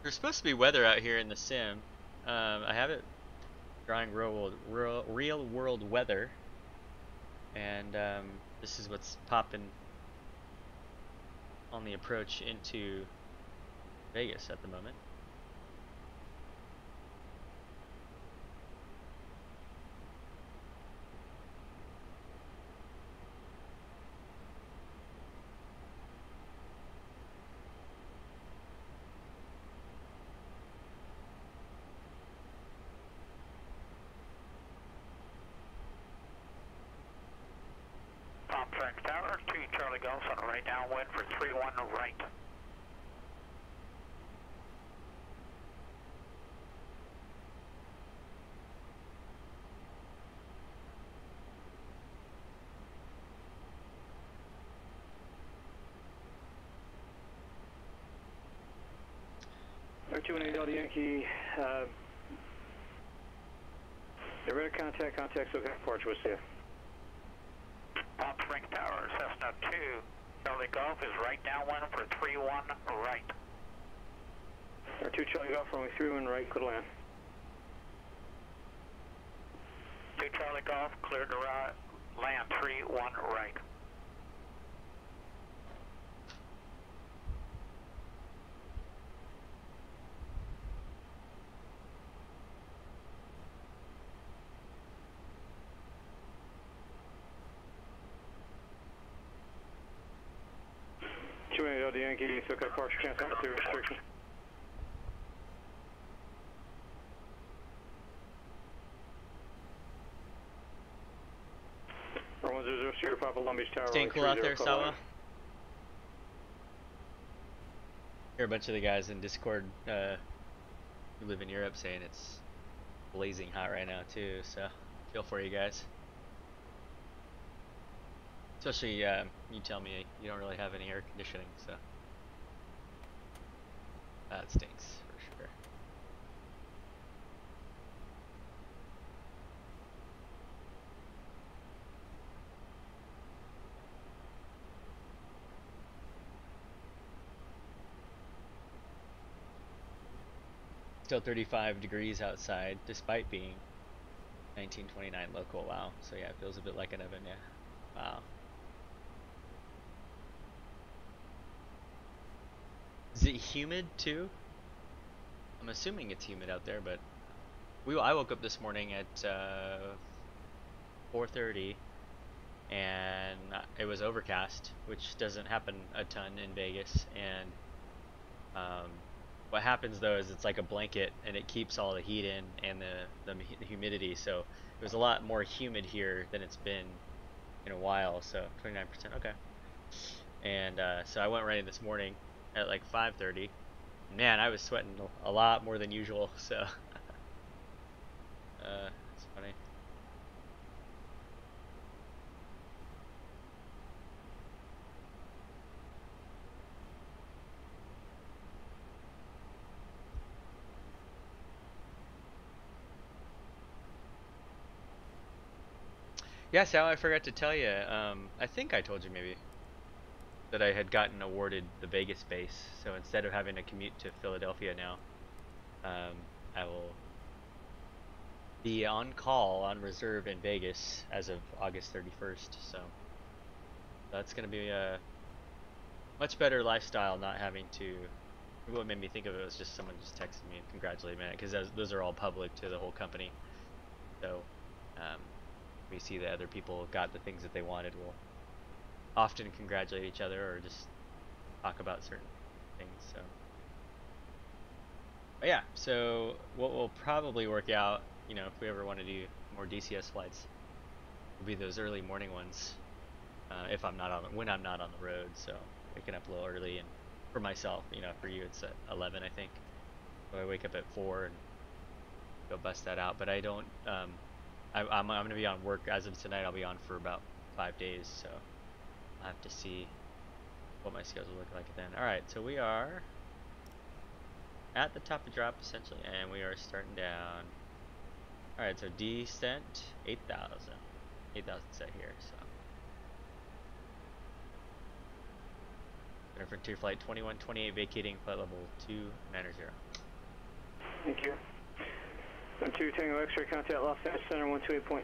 There's supposed to be weather out here in the sim. I have it drawing real world weather, and this is what's popping on the approach into Vegas at the moment. Frank Tower, 2 Charlie Golf on a right downwind for 31 right. R218 Delta Yankee, they're ready to contact SoCal Porch, we'll see you. Pop Frank Tower, Cessna 2, Charlie Golf is right downwind for 31 right. R2 Charlie Golf, runway 31 right, clear to land. 2 Charlie Golf, clear to land 31 right. Delta Yankee, SoCal Porch, cancel out the restriction. R100 Sierra Papa Long Beach Tower. Staying cool out there, Sawa. Hear a bunch of the guys in Discord who live in Europe saying it's blazing hot right now too, so feel for you guys. Especially, you tell me you don't really have any air conditioning, so that stinks for sure. Still 35 degrees outside, despite being 1929 local. Wow. So yeah, it feels a bit like an oven. Yeah. Wow. Is it humid too? I'm assuming it's humid out there, but I woke up this morning at 4:30 and it was overcast, which doesn't happen a ton in Vegas. And what happens though is it's like a blanket and it keeps all the heat in and the humidity. So it was a lot more humid here than it's been in a while. So 29%, okay. And so I went running this morning at like 5:30. Man, I was sweating a lot more than usual. So it's funny. Yeah, Sal, I forgot to tell you. I think I told you maybe that I had gotten awarded the Vegas base. So instead of having to commute to Philadelphia now, I will be on call on reserve in Vegas as of August 31st. So that's going to be a much better lifestyle, not having to. What made me think of it was just someone just texted me and congratulated me, because those are all public to the whole company. So we see that other people got the things that they wanted. We'll often congratulate each other or just talk about certain things. So, but yeah. So what will probably work out, if we ever want to do more DCS flights, will be those early morning ones. If I'm not when I'm not on the road. So waking up a little early, and for myself, for you it's at 11, I think. So I wake up at 4 and go bust that out. But I don't. I'm going to be on work as of tonight. I'll be on for about 5 days, so I'll have to see what my schedule will look like then. Alright, so we are at the top of drop essentially, and we are starting down. Alright, so descent 8,000. 8,000 set here, so. Frontier flight 2128 vacating flight level 290. Thank you. 2 Tango X-ray, contact Los Angeles Center 128.6.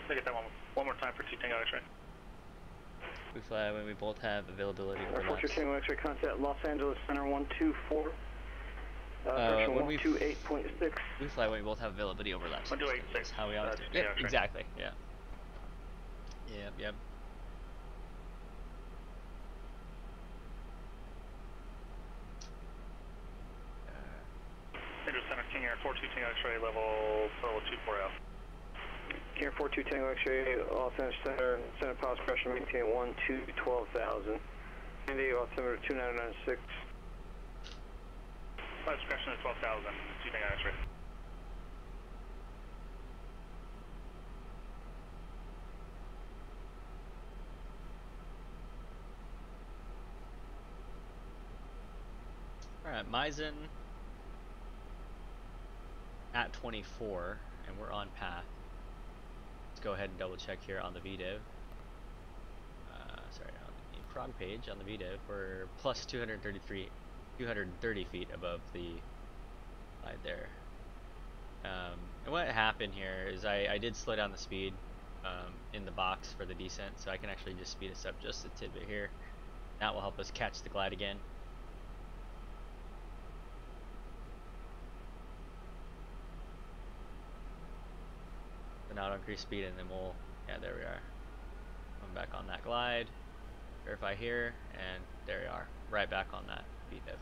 Look at that one more time for 2 Tango X-ray. We fly when we both have availability for Frontier Tango X-ray, contact Los Angeles Center 124. Direction 128.6. We fly when we both have availability overlaps. 128.6. How we always do. Yep, exactly. Yeah. Yep. Center King Air 42 Tango X-ray level 240. King Air 42 Tango X-ray, Los Angeles Center positive pressure maintain 12,000. India altimeter 2996. Positive pressure at 12,000. 2 Tango X-ray. Alright, Meissen at 24, and we're on path. Let's go ahead and double check here on the VDIV. Sorry, on the prog page on the VDIV, we're plus 230 feet above the slide there. And what happened here is I did slow down the speed in the box for the descent, so I can actually just speed us up just a tidbit here. That will help us catch the glide again. So now I'll increase speed, and then we'll, there we are. I'm back on that glide. Verify here, and there we are. Right back on that VDIV.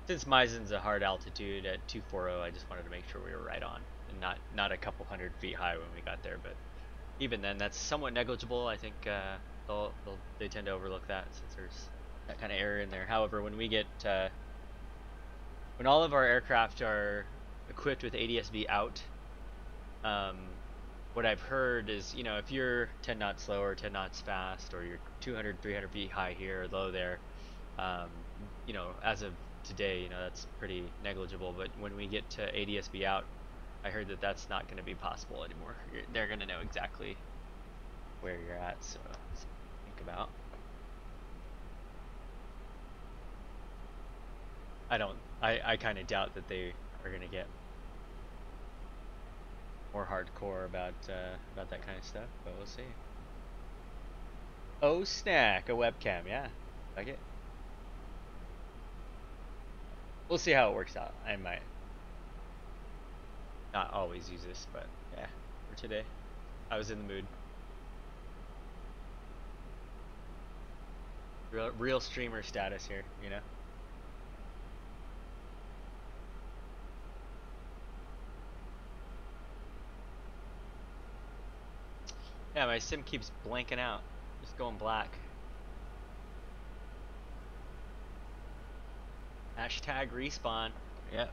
Since Meissen's a hard altitude at 240, I just wanted to make sure we were right on, and not a couple hundred feet high when we got there. But even then, that's somewhat negligible. I think they tend to overlook that since there's that kind of error in there. However, when we get when all of our aircraft are equipped with ADS-B out, what I've heard is, if you're 10 knots slow or 10 knots fast, or you're 200, 300 feet high here or low there, as of today, that's pretty negligible. But when we get to ADS-B out, I heard that that's not going to be possible anymore. They're going to know exactly where you're at, so think about. I kind of doubt that they are going to get more hardcore about that kind of stuff, but we'll see. Oh, snack, a webcam, yeah, like it. We'll see how it works out. I might not always use this, but yeah, for today, I was in the mood. Real streamer status here, you know. Yeah, my sim keeps blanking out, just going black. Hashtag respawn. Yep.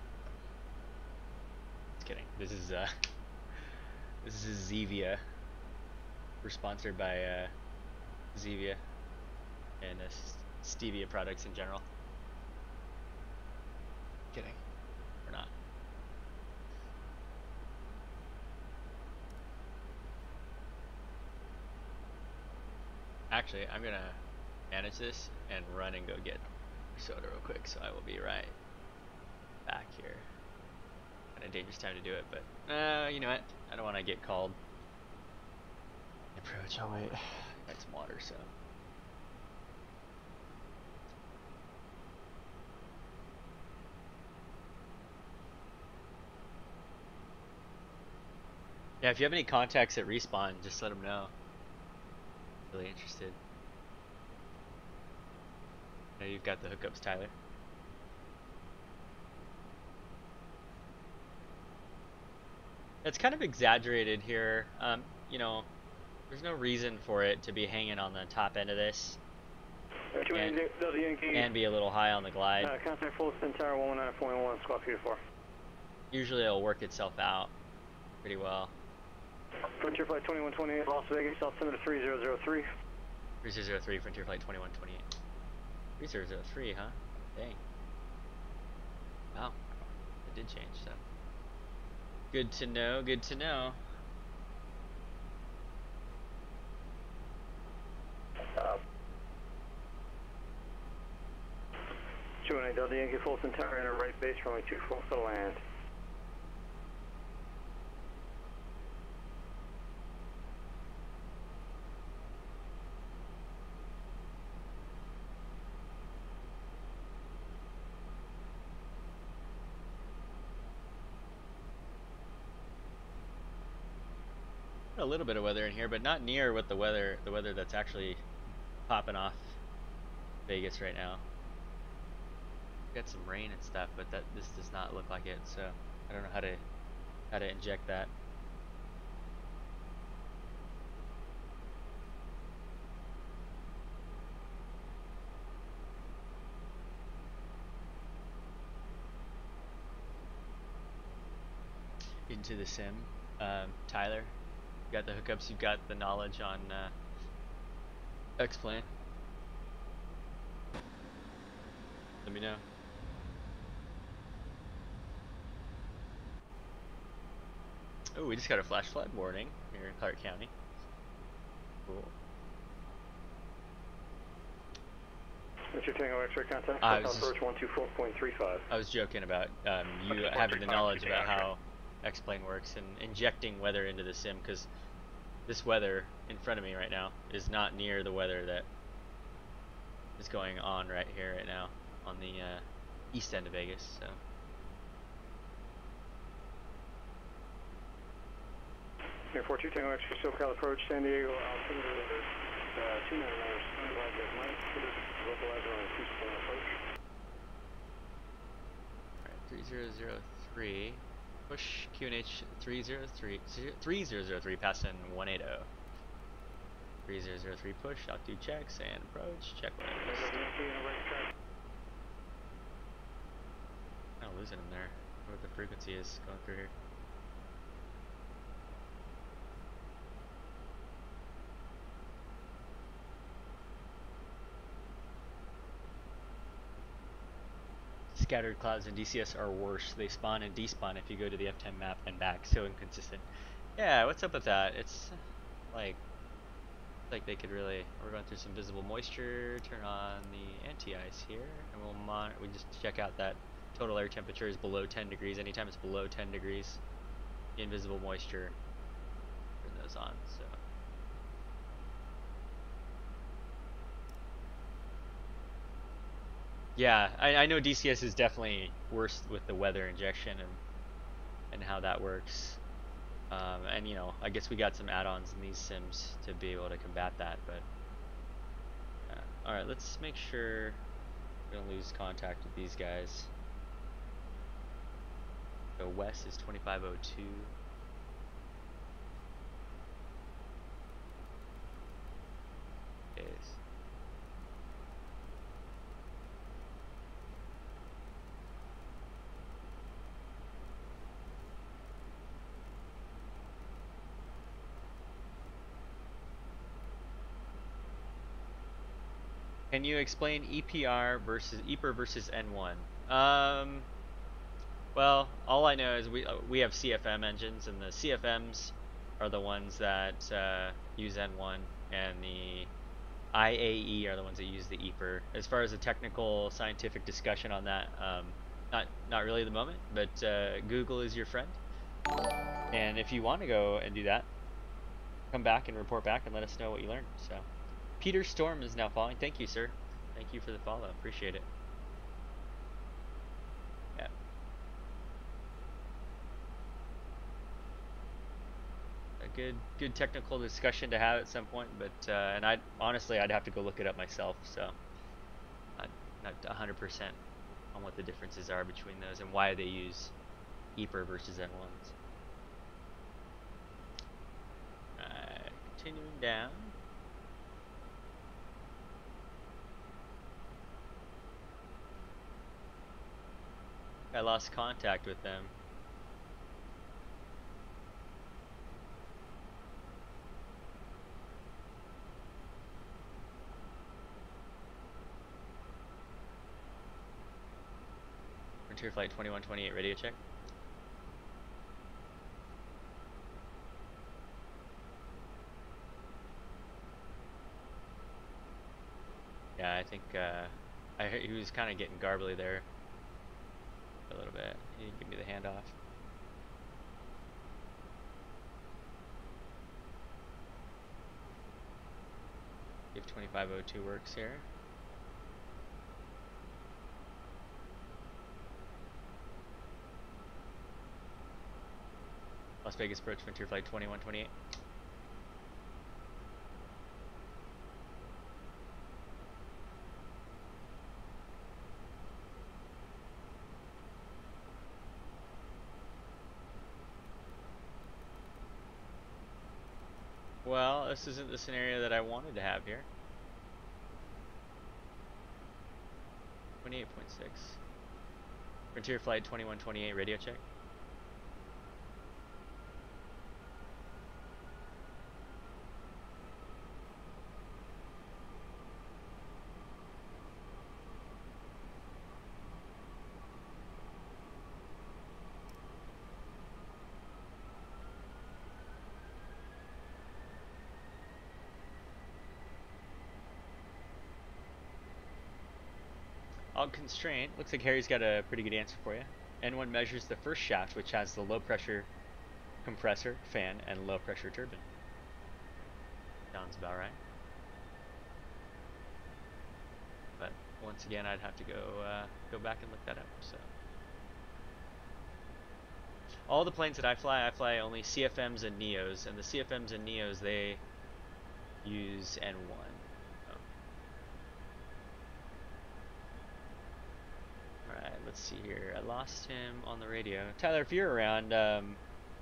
Just kidding. This is Zevia. We're sponsored by Zevia and stevia products in general. Kidding. We're not. Actually, I'm gonna manage this and run and go get soda real quick, so I will be right back here. Kind of dangerous time to do it, but you know what? I don't want to get called. Approach. Oh wait, got some water, so. Yeah, if you have any contacts at Respawn, just let them know. Really interested. I know you've got the hookups, Tyler. It's kind of exaggerated here. You know, there's no reason for it to be hanging on the top end of this. And be a little high on the glide. Contact Fulton Tower 119.1, squawk 4. Usually it'll work itself out pretty well. Frontier Flight 2128, Las Vegas, altimeter 3003. 3003, Frontier Flight 2128. 3003, huh? Dang. Wow. It did change, so. Good to know, good to know. 218 Delta Yankee Fulton Tower, enter right base, runway 24 for land. A little bit of weather in here, but not near what the weather that's actually popping off Vegas right now. Got some rain and stuff, but this does not look like it, so I don't know how to inject that. Into the sim, Tyler. You got the hookups, you've got the knowledge on X-Plane. Let me know. Oh, we just got a flash flood warning here in Clark County. Cool. Mr. Tango X-ray contact, approach 124.35. I was joking about you having the knowledge about how X-Plane works and injecting weather into the sim, because this weather in front of me right now is not near the weather that is going on right here right now on the east end of Vegas, so. Air 42 Tango X-ray SoCal approach San Diego, altimeter 299 standby at night, localizer on 2 approach. Alright, 3003. Push QNH 3003 passing 180. 3003 push, altitude checks and approach, check what I missed. Kind of losing him there. What the frequency is going through here. scattered clouds in DCS are worse. They spawn and despawn if you go to the F10 map and back. So inconsistent. Yeah, what's up with that? It's like they could really. We're going through some visible moisture. Turn on the anti-ice here, and we just check out that total air temperature is below 10 degrees. Anytime it's below 10 degrees, invisible moisture. Turn those on. So. Yeah, I know DCS is definitely worse with the weather injection and how that works. And you know, I guess we got some add-ons in these sims to be able to combat that, but all right, let's make sure we don't lose contact with these guys. So west is 2502. Okay. Can you explain EPR versus N1? Well, all I know is we have CFM engines, and the CFMs are the ones that use N1, and the IAE are the ones that use the EPR. As far as a technical scientific discussion on that, not really at the moment, but Google is your friend. And if you want to go and do that, come back and report back and let us know what you learned. So, Peter Storm is now following. Thank you, sir. Thank you for the follow. Appreciate it. Yeah. A good technical discussion to have at some point, but and I'd have to go look it up myself. So, not 100% on what the differences are between those and why they use EPR versus N1s. Continuing down. I lost contact with them. Frontier Flight 2128 radio check. Yeah, I think I heard he was kind of getting garbly there a little bit. He didn't give me the handoff. If 2502 works here. Las Vegas approach Frontier Flight 2128. Well, this isn't the scenario that I wanted to have here. 28.6. Frontier Flight 2128 radio check. Constraint. Looks like Harry's got a pretty good answer for you. N1 measures the first shaft, which has the low pressure compressor, fan, and low pressure turbine. Sounds about right. But once again, I'd have to go back and look that up. So all the planes that I fly only CFMs and NEOs, and the CFMs and NEOs they use N1. Let's see here. I lost him on the radio. Tyler, if you're around,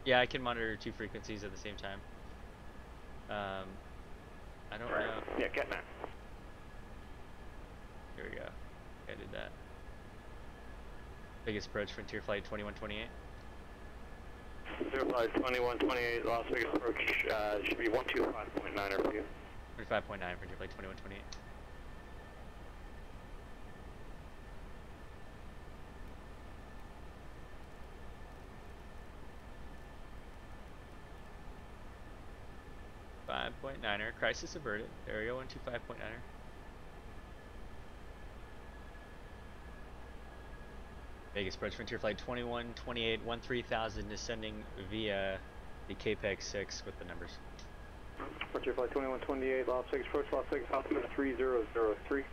yeah, I can monitor two frequencies at the same time. I don't know. Yeah, get that. Here we go. I did that. Biggest approach, Frontier Flight 2128. Frontier Flight 2128, Las Vegas approach should be 125.9 RPU. 25.9, Frontier Flight 2128. 125.9er, crisis averted. There we go, 125.9er. Vegas approach frontier flight 2128 13,000 descending via the KPEG 6 with the numbers. Frontier flight 2128, Las Vegas approach, Las Vegas altimeter 3003.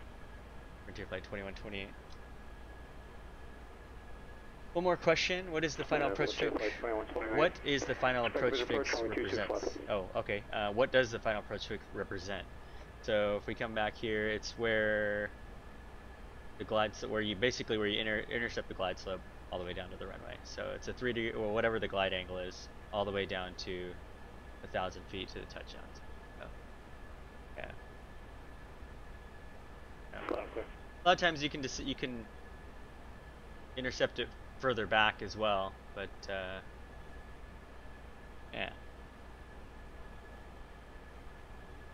Frontier flight 2128. One more question. What is the final approach fix? What is the final approach fix represents? Oh, okay. What does the final approach fix represent? So if we come back here, it's where the glide, where you basically intercept the glide slope all the way down to the runway. So it's a 3D, or whatever the glide angle is, all the way down to 1,000 feet to the touchdowns. Oh. Yeah. A lot of times you can intercept it further back as well, but yeah.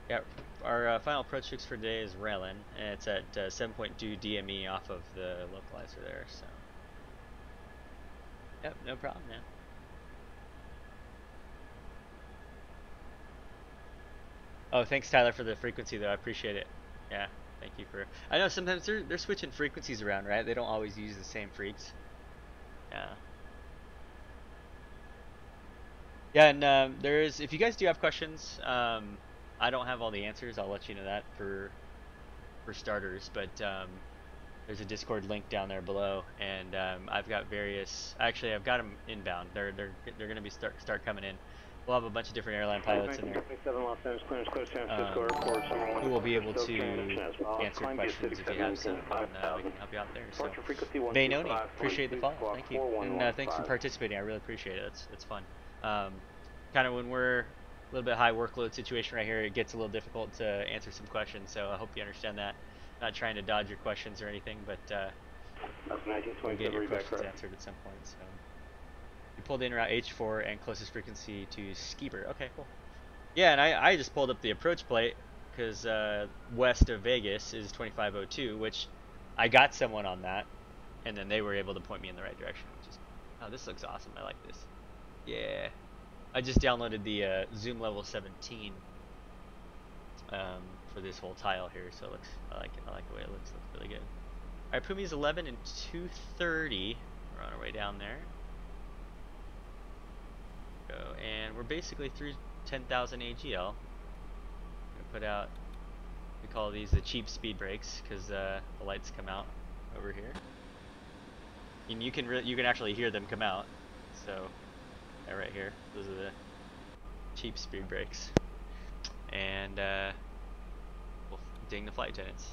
Yeah, our final approach fix for today is Airline, and it's at 7.2 DME off of the localizer there, so. Yep, no problem, man. Oh, thanks Tyler for the frequency though, I appreciate it. Yeah, thank you for. I know sometimes they're switching frequencies around, right? They don't always use the same freaks. Yeah. Yeah, and there is, if you guys do have questions, I don't have all the answers. I'll let you know that for starters, but there's a Discord link down there below, and I've got various. Actually, I've got them inbound. They're going to be start coming in. We'll have a bunch of different airline pilots in there who will be able to answer questions if you have some, and we can help you out there. So, Vaynoni, appreciate the follow. Thank you, and thanks for participating. I really apprate it. It's fun. Kind of when we're a little bit high workload situation right here, it gets a little difficult to answer some questions. So I hope you understand that. Not trying to dodge your questions or anything, but we'll get your questions answered at some point. So. You pulled in route H4 and closest frequency to Skeever. Okay, cool. Yeah, and I just pulled up the approach plate because west of Vegas is 2502, which I got someone on that, and then they were able to point me in the right direction. Which is, oh, this looks awesome. I like this. Yeah, I just downloaded the zoom level 17 for this whole tile here, so it looks. I like it. I like the way it looks. Looks really good. All right, Pumi's 11 and 230. We're on our way down there. And we're basically through 10,000 AGL. I'm gonna put out, we call these the cheap speed brakes because the lights come out over here, and you can actually hear them come out. So yeah, right here, those are the cheap speed brakes, and we'll ding the flight attendants.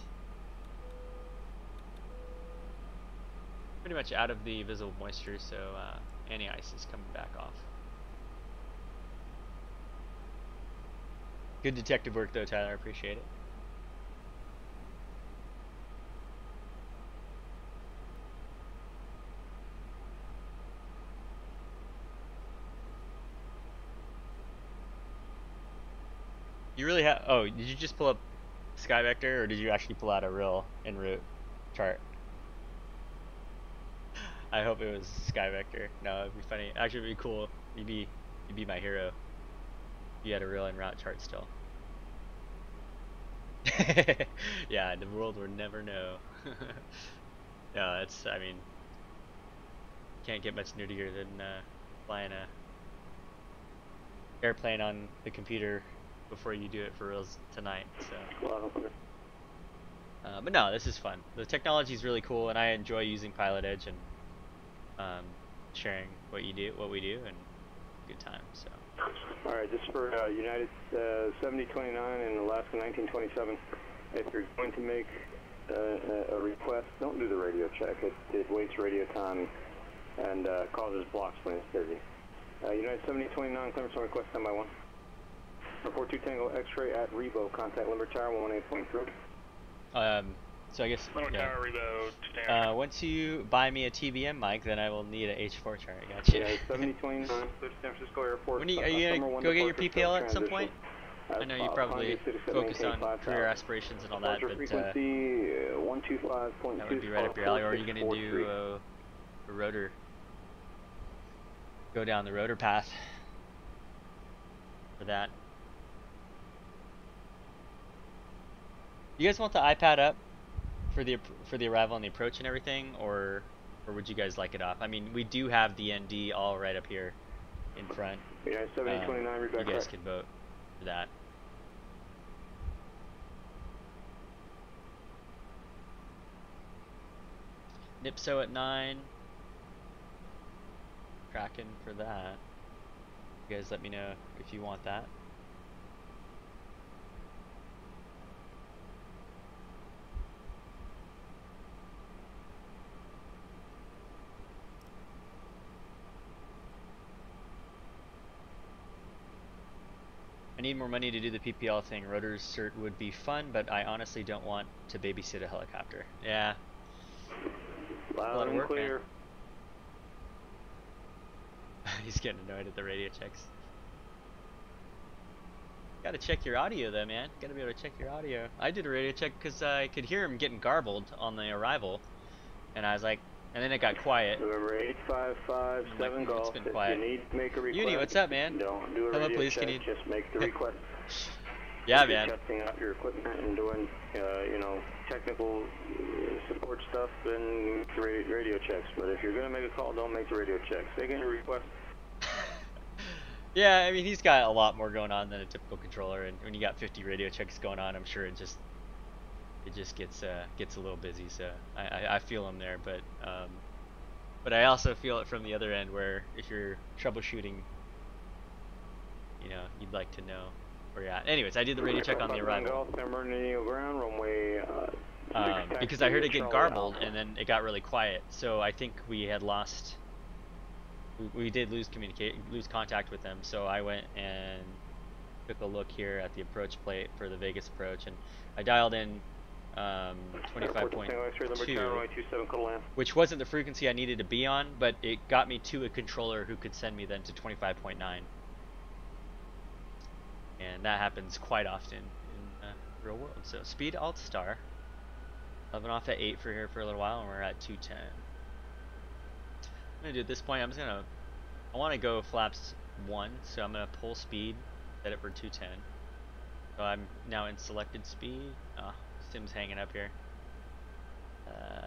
Pretty much out of the visible moisture, so any ice is coming back off. Good detective work though, Tyler. I appreciate it. You really have. Oh, did you just pull up SkyVector, or did you actually pull out a real en route chart? I hope it was SkyVector. No, it'd be funny. Actually, it'd be cool. You'd be my hero. You had a real en route chart still. Yeah, the world will never know. Yeah, it's, I mean, can't get much nuttier than flying a airplane on the computer before you do it for reals tonight. So, but no, this is fun. The technology is really cool, and I enjoy using PilotEdge and sharing what we do, and good time. So. All right, this is for United 7029 and Alaska 1927. If you're going to make a request, don't do the radio check. It wastes radio time and causes blocks when it's busy. United 7029, clearance on request 10 by 1. Report 2 Tango X-ray at Rebo. Contact Limber Tower 118.3. So I guess, Limber yeah. Tower, Rebo, once you buy me a TBM mic, then I will need an H4 chart. I got you. Yeah, 7029, San Francisco Airport. When are you gonna go get your PPL at some point? I know you probably focus on career aspirations and all that, but that would be right up your alley. Or are you gonna do a rotor? Go down the rotor path for that? You guys want the iPad up for the arrival and the approach and everything, or would you guys like it off? I mean, we do have the ND all right up here in front. Yeah, 7029, read You back guys correct. can vote for that. Nipso at 9. Cracking for that. You guys let me know if you want that. I need more money to do the PPL thing. Rotors cert would be fun, but I honestly don't want to babysit a helicopter. Yeah. Loud and clear. Man. He's getting annoyed at the radio checks. Gotta check your audio though, man. Gotta be able to check your audio. I did a radio check because I could hear him getting garbled on the arrival. And I was like, and then it got quiet. November 8557 Golf. It's been quiet. If you need to make a request, Uni, what's up, man? Don't do a Hello, radio please, check, can you... just make the request. Yeah, if man. you're testing out your equipment and doing, you know, technical support stuff, then make the radio checks. But if you're going to make a call, don't make the radio checks. Make any request. Yeah, I mean, he's got a lot more going on than a typical controller, and when you got 50 radio checks going on, I'm sure it just gets a little busy. So I feel him there, but I also feel it from the other end, where if you're troubleshooting, you know, you'd like to know where you're at. Anyways, I did the radio check on the arrival. Because I heard it get garbled, and then it got really quiet. So I think we had lost. We did lose contact with them. So I went and took a look here at the approach plate for the Vegas approach, and I dialed in 25.2, which wasn't the frequency I needed to be on, but it got me to a controller who could send me then to 25.9. And that happens quite often in the real world. So speed alt star. I've been off at 8 for here for a little while, and we're at 210. I'm gonna do at this point, I want to go flaps 1, so I'm gonna pull speed, set it for 210. So I'm now in selected speed. Oh, Sim's hanging up here.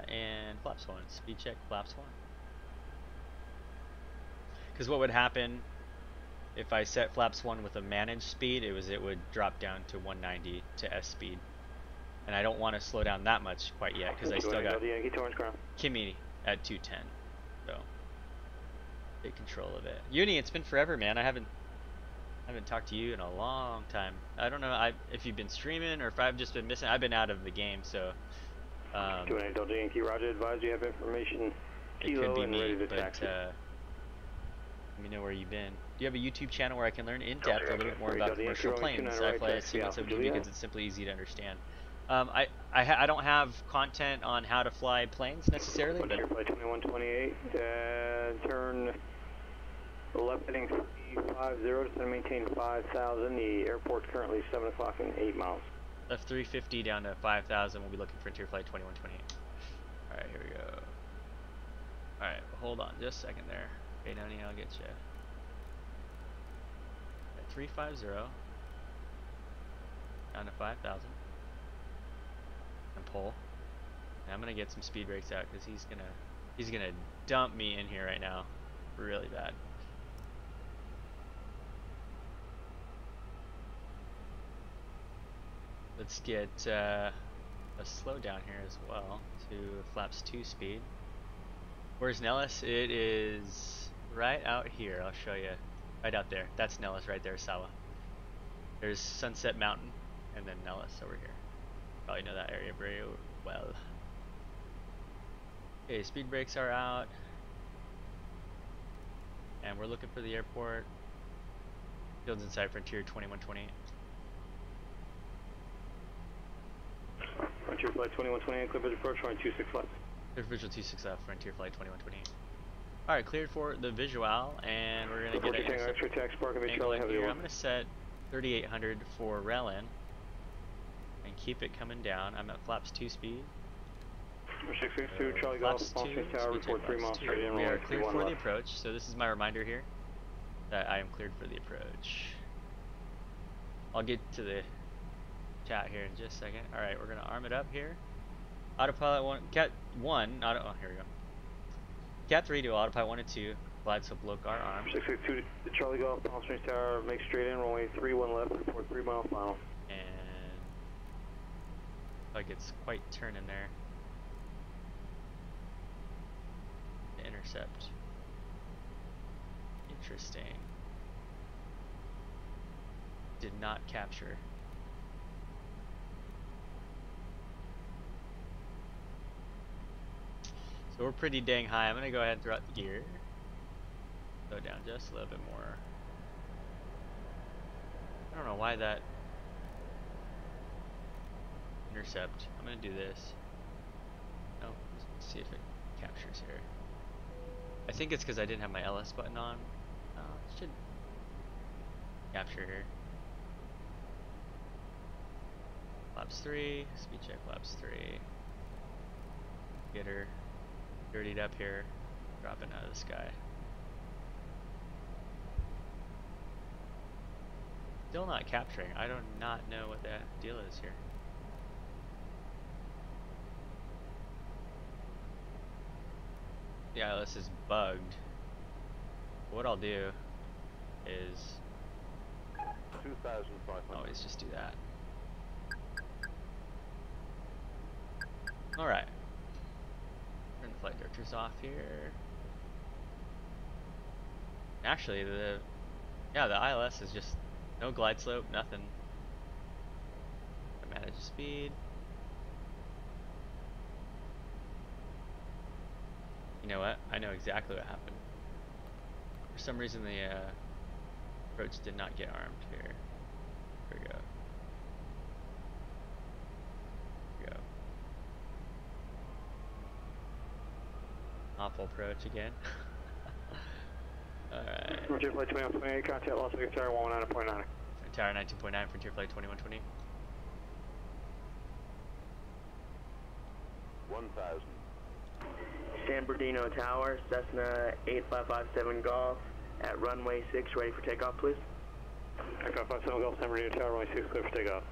And flaps 1, speed check, flaps 1. Because what would happen if I set flaps 1 with a managed speed, it would drop down to 190 to S speed. And I don't want to slow down that much quite yet, because I still got Kimmy at 210. So take control of it. Uni, it's been forever, man. I haven't talked to you in a long time. I don't know if you've been streaming or if I've just been missing. I've been out of the game, so. 28 Delta Yankee, Roger. Advise you have information. It could be me, but let me know where you've been. Do you have a YouTube channel where I can learn in depth a little bit more about commercial planes? I fly C-170 because it's simply easy to understand. I don't have content on how to fly planes necessarily, but. Flight 2128, turn left heading 350 to maintain 5,000. The airport's currently 7 o'clock and 8 miles. Left 350 down to 5,000. We'll be looking for Frontier Flight 2128. Alright, here we go. Alright, hold on just a second there. Okay, Noni, I'll get you. At 350 down to 5,000. And pull. And I'm gonna get some speed brakes out because he's gonna dump me in here right now, really bad. Let's get a slow down here as well to flaps 2 speed. Where's Nellis? It is right out here. I'll show you. Right out there. That's Nellis right there, Sawa. There's Sunset Mountain and then Nellis over here. Probably know that area very well. Okay, speed brakes are out. And we're looking for the airport. Fields inside Frontier 2128. Frontier Flight 2128, clear visual approach, runway 26 left. Clear visual 26 left, Frontier Flight 2128. Alright, cleared for the visual, and we're going to get an angle in here. I'm going to set 3800 for Relin, and keep it coming down. I'm at flaps 2 speed. 662, Charlie Golf, Space Tower, report 3 miles straight in. We are cleared for the approach, so this is my reminder here that I am cleared for the approach. I'll get to the chat here in just a second. Alright, we're gonna arm it up here. Autopilot 1, Cat 1, oh, here we go. Cat 3 to autopilot 1 and 2. Glide slope low car arm. 662 to Charlie Golf, Palm Springs Tower, make straight in, runway 31 left, report 3 mile final. And like it's quite turning there. Intercept. Interesting. Did not capture. So we're pretty dang high. I'm gonna go ahead and throw out the gear. Go down just a little bit more. I don't know why that intercept. I'm gonna do this. No, let's see if it captures here. I think it's because I didn't have my LS button on. It should capture here. Flaps 3, speed check flaps 3. Get her dirtied up here, dropping out of the sky. Still not capturing. I do not know what that deal is here. The ILS is bugged. What I'll do is 2,500. always just do that. Alright. Turn the flight directors off here. Actually, the ILS is just no glide slope, nothing. I manage speed. You know what? I know exactly what happened. For some reason, the approach did not get armed here. Here we go. Here we go. Awful approach again. Alright. Frontier Flight 2128, contact Las Vegas Tower 119.9. Tower 19.9, Frontier Flight 2120. 1,000. San Bernardino Tower, Cessna 8557 Golf at runway 6, ready for takeoff, please. 8557 Golf, San Bernardino Tower, runway 6, clear for takeoff.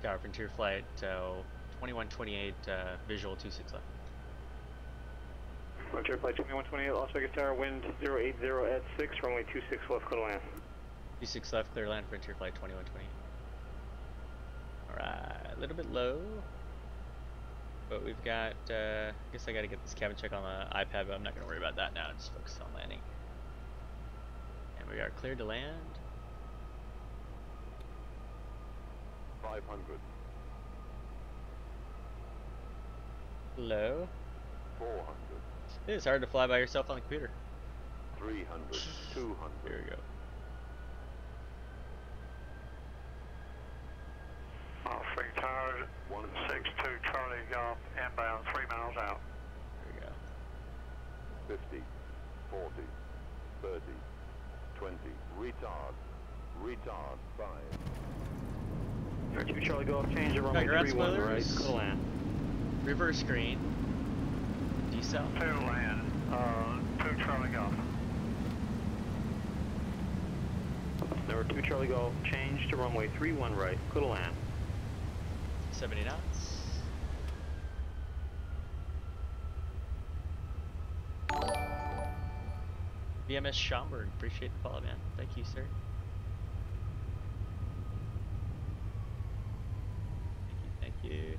Tower Frontier Flight 2128, visual 26 left. Frontier Flight 2128, Las Vegas Tower, wind 080 at 6, runway 26 left, clear to land. 26 left, clear land, Frontier Flight 2128. Alright, a little bit low. But we've got, I guess I gotta get this cabin check on the iPad, but I'm not gonna worry about that now, just focus on landing. And we are cleared to land. 500. Low. 400. It is hard to fly by yourself on the computer. 300. 200. Here we go. Free Tower 162 Charlie Golf inbound 3 miles out. Here we go. 50. 40. 30. 20. Retard. Retard. 5. Frontier Charlie Golf, change to Got runway ground 31 spoilers. right, clear to land. Reverse screen. Decel. 2 land, 2 Charlie Golf. Number 2 Charlie Golf, change to runway 31 right, clear to land. 70 knots. VMS Schaumburg, appreciate the follow, man. Thank you, sir. Thank you, thank you.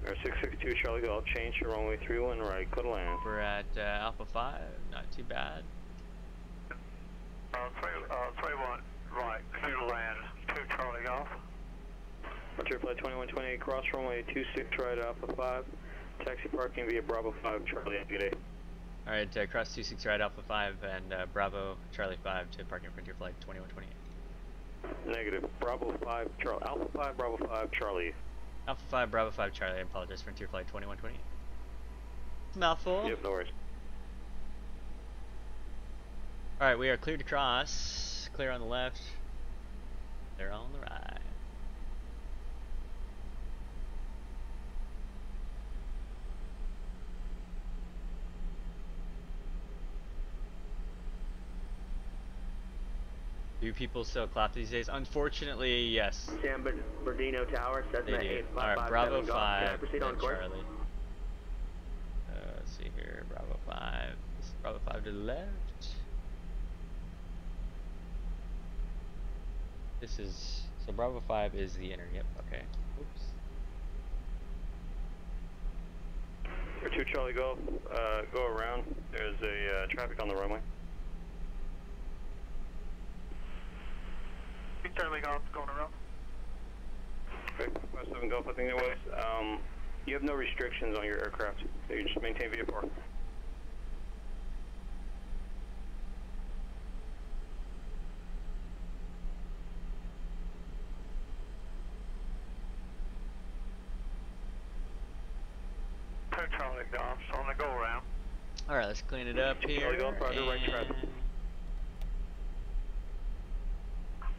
Number 662 Charlie Golf, change to runway 31 right, clear to land. We're at Alpha 5, not too bad. 31 right, clear to land, 2 Charlie Golf. Frontier Flight 2128, cross runway 26 right, Alpha 5. Taxi parking via Bravo 5, Charlie, good day. Alright, cross 26 right, Alpha 5, and Bravo, Charlie 5 to parking Frontier Flight 2128. Negative, Bravo 5, Charlie, Alpha 5, Bravo 5, Charlie. Alpha 5, Bravo 5, Charlie, I apologize, Frontier Flight 2128. Mouthful. Yep, no worries. Alright, we are cleared to cross. Clear on the left. They're on the right. Do people still clap these days? Unfortunately, yes. San Bernardino Tower, They Cessna do. Alright, 8557 Bravo Golf. Can I 5 proceed on and course? Charlie. Let's see here. Bravo 5. This is Bravo 5 to the left. This is. So Bravo 5 is the inner. Yep, okay. Oops. For 2 Charlie Golf, go around. There's a traffic on the runway. 2 Charlie Golf going around. Okay, 57 Golf, I think it was. You have no restrictions on your aircraft, so you just maintain VFR. Charlie Golf, on the go around. Alright, let's clean it up here. Charlie Golf, roger, right traffic.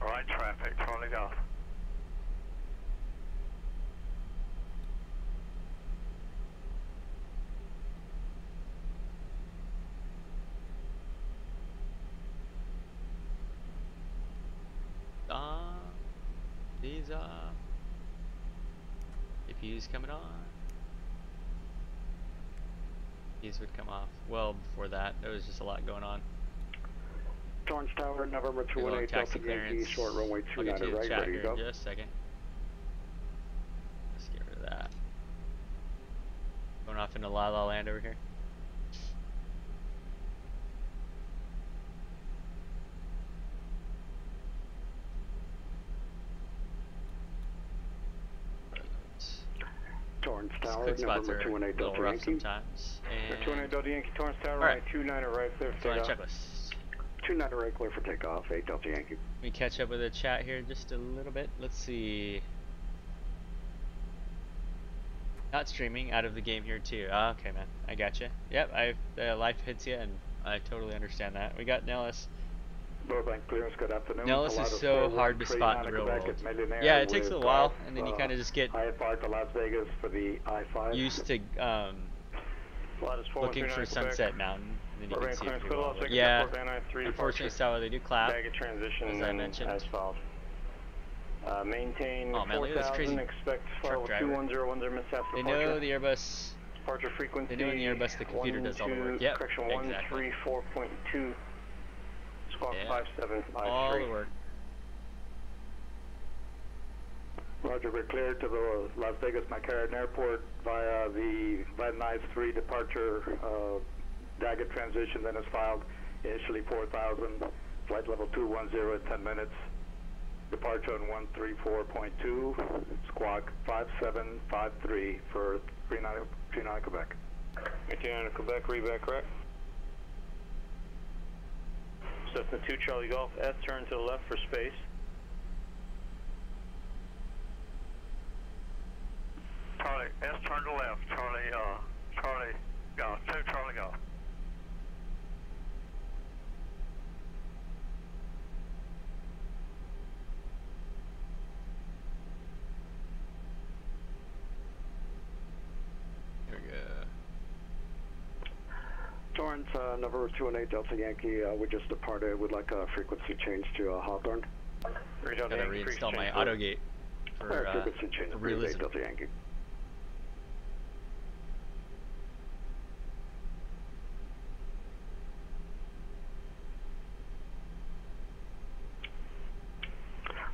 Right traffic, Charlie Golf. These APU's coming on. These would come off well before that. There was just a lot going on. Torrance Tower, November Big long 218, taxi Delta Yankee, clearance. short runway I'll get 29 to the right, chat ready here to go. in just a second. Let's get rid of that. Going off into La La Land over here. Torrance These Tower, quick spots November are a 218, little Delta rough Yankee. sometimes. And 218 Delta Yankee, Torrance Tower, Alright. runway 29 right, clear for it's on a takeoff. checklist. 29 right, clear for takeoff, 8 Delta Yankee. Let me catch up with the chat here just a little bit. Let's see. Not streaming, out of the game here too. Ah, okay, man, I gotcha. Yep, life hits you, and I totally understand that. We got Nellis. Burbank clearance, good afternoon. Nellis is so hard to spot in the real world. Yeah, it takes a little while, and then you kind of just get I-5 to Las Vegas for the I-5. used to looking for Sunset Mountain, and then you can see it pretty well. But yeah, unfortunately, so they do clap, Baggage transition as I mentioned. as filed. Maintain Oh man, look at this 4,000, crazy expect truck driver. 2101 mishaps They departure. know the Airbus. Departure frequency. They know in the Airbus the computer does all the work. Yep, correction, exactly. 134.2. Squawk Yeah, 5753. all the work. Roger, we're cleared to the Las Vegas McCarran Airport via the Van Nuys 3 departure Daggett transition, then is filed initially 4,000, flight level 210 in 10 minutes. Departure on 134.2, squawk 5753 for 39 Quebec. 39 Quebec, reback correct. Cessna 2 Charlie Golf, S, turn to the left for space. Charlie, S turn to left, Charlie Golf, 2 Charlie Golf. Here we go. Torrance, number 218 Delta Yankee, we just departed. Would like a frequency change to Hawthorne. Gotta reinstall my AutoGate for frequency change to realism. Delta Yankee.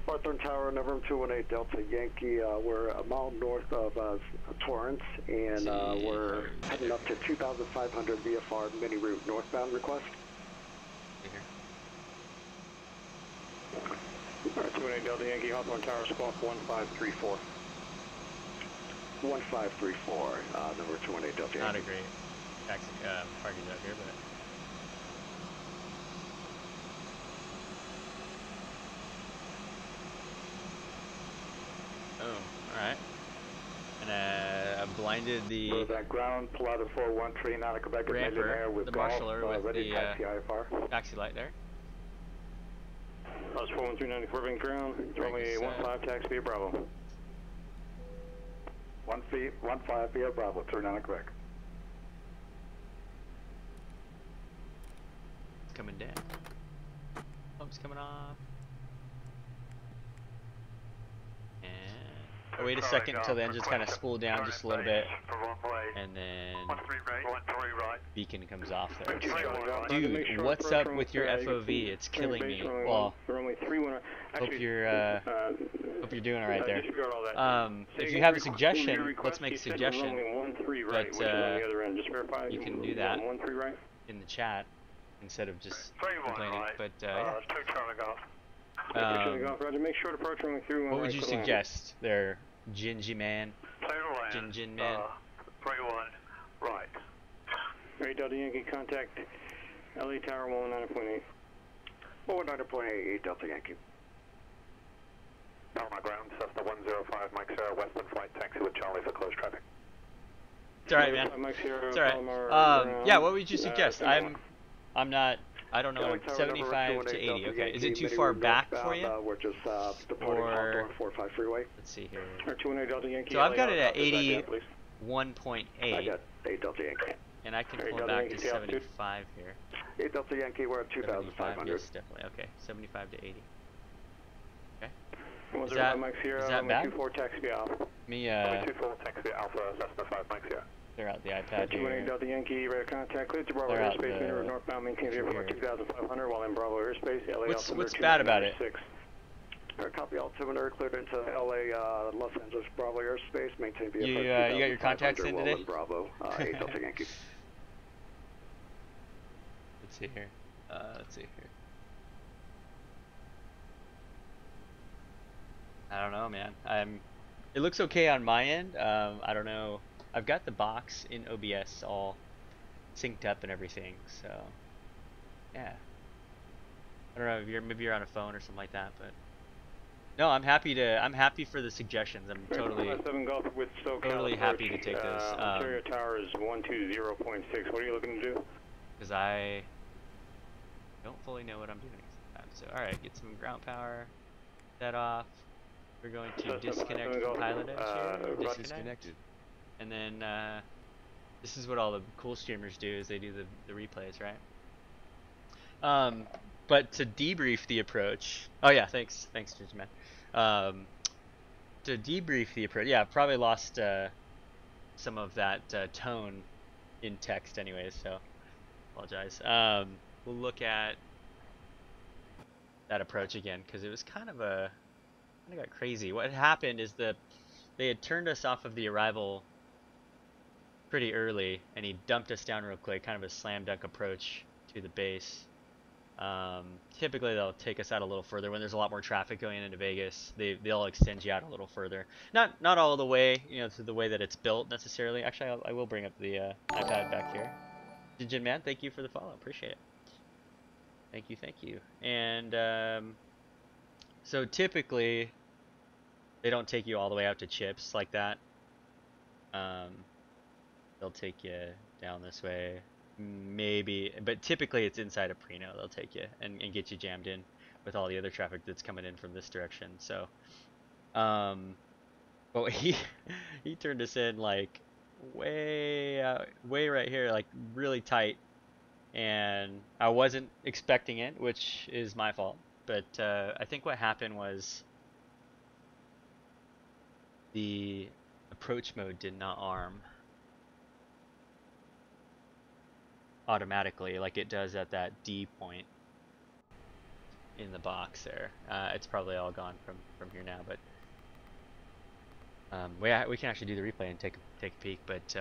Hawthorne Tower, number 218 Delta Yankee. We're a mile north of Torrance, and we're heading up to 2,500 VFR mini route northbound request. Here. Alright, 218 Delta Yankee, Hawthorne Tower, squawk 1534. 1534, number 218 Delta Yankee. Not a great taxi party out here, but. Oh, alright. And I blinded the Burbank ground, Pilatus 413 out of Quebec, ramper, with the golf, marshaller with ready the taxi IFR. taxi light there. Pilatus 4139 Burbank ground, runway 15 taxi via Bravo. 15 via Bravo, 39 Quebec. It's coming down. Pump's coming off. wait a second until the engine's kind of spooled down just a little bit, and then beacon comes off there. So, dude, what's up with your FOV? It's killing me. Well, hope you're doing all right there. If you have a suggestion, let's make a suggestion. But you can do that in the chat instead of just complaining. But yeah. Make sure to approach runway 31 what would you suggest there, Gingy Man? Gin Man. 31 right. Right, Delta Yankee, contact LA Tower 119.8. 119.8, Delta Yankee. Tower my ground, Cessna 105, Mike Sierra, westbound flight, taxi with Charlie for closed traffic. It's alright, man. It's alright. Yeah, what would you suggest? I'm not. I don't know. 75 to 80. Okay. Is it too far back for you? We're just departing Or 45 freeway. let's see here. So I've got it at 81.8, I got 8 Delta Yankee. and I can pull back to 75 here. 8 Delta Yankee, we're at 75, 2,500. yes, definitely. Okay, 75 to 80. Okay. Is that bad? 24 taxi off. Me 24 taxi Alpha, Cessna 5, Mike Sierra. clear out the iPad 218 here. Delta Yankee, radar contact, clear to Bravo Clear out airspace, the- main road northbound, maintain the airport 2,500 while in Bravo airspace, LA What's altimeter bad about it? 296. Copy altimeter, cleared into LA, Los Angeles Bravo airspace, maintain VFR You got your contacts in 2,500 while today? in Bravo, 8 Delta Yankee. Let's see here. Let's see here. I don't know, man. It looks okay on my end. I don't know. I've got the box in OBS all synced up and everything, so yeah. I don't know if maybe you're on a phone or something like that, but no, I'm happy for the suggestions. I'm totally happy to take those. Ontario Tower is 120.6. What are you looking to do? Because I don't fully know what I'm doing sometimes. So alright, get some ground power, set off. We're going to disconnect from PilotEdge here. Disconnected. And then this is what all the cool streamers do, is they do the replays, right? But to debrief the approach, oh yeah, thanks Ginger Man. To debrief the approach, yeah, probably lost some of that tone in text anyways, so apologize. We'll look at that approach again, because it was kind of got crazy. What happened is they had turned us off of the arrival pretty early, and he dumped us down real quick, kind of a slam dunk approach to the base. Typically they'll take us out a little further when there's a lot more traffic going into Vegas. They'll extend you out a little further. Not all the way, to the way that it's built necessarily. Actually, I will bring up the iPad back here. Jin Man, thank you for the follow. Appreciate it. Thank you. And so typically they don't take you all the way out to chips like that. They'll take you down this way, maybe, but typically it's inside of Preno. They'll take you and get you jammed in with all the other traffic that's coming in from this direction. So, but he turned us in like way right here, like really tight, and I wasn't expecting it, which is my fault. But I think what happened was the approach mode did not arm automatically like it does at that D point in the box there. It's probably all gone from here now, but we can actually do the replay and take a peek. But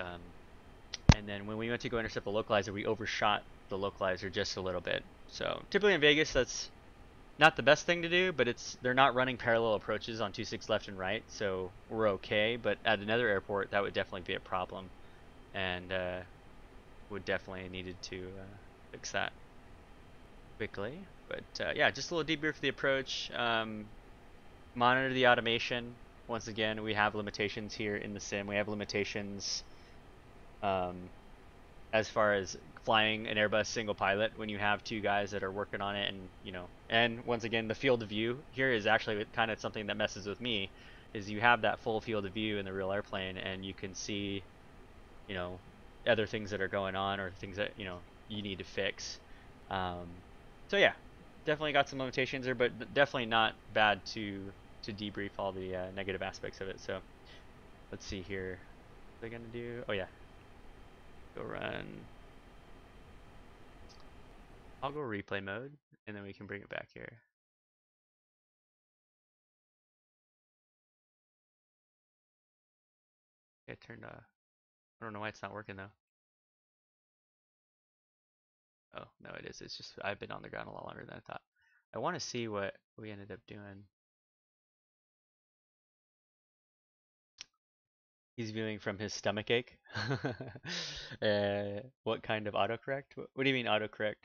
and then when we went to go intercept the localizer, we overshot the localizer just a little bit. So typically in Vegas, that's not the best thing to do, but they're not running parallel approaches on 26 left and right, so we're okay. But at another airport, that would definitely be a problem, and would definitely needed to fix that quickly. But yeah, just a little debrief for the approach. Monitor the automation. Once again, we have limitations here in the sim. We have limitations as far as flying an Airbus single pilot when you have two guys that are working on it, and and once again, the field of view here is actually kind of something that messes with me, is you have that full field of view in the real airplane, and you can see other things that are going on, or things that you need to fix. So yeah, definitely got some limitations there, but definitely not bad to to debrief all the negative aspects of it. So let's see here. What are they gonna do? Oh yeah, go run. I'll go replay mode, and then we can bring it back here. It turned off. I don't know why it's not working though. Oh, no, it is. It's just I've been on the ground a lot longer than I thought. I want to see what we ended up doing. He's viewing from his stomach ache. What kind of autocorrect? What do you mean autocorrect?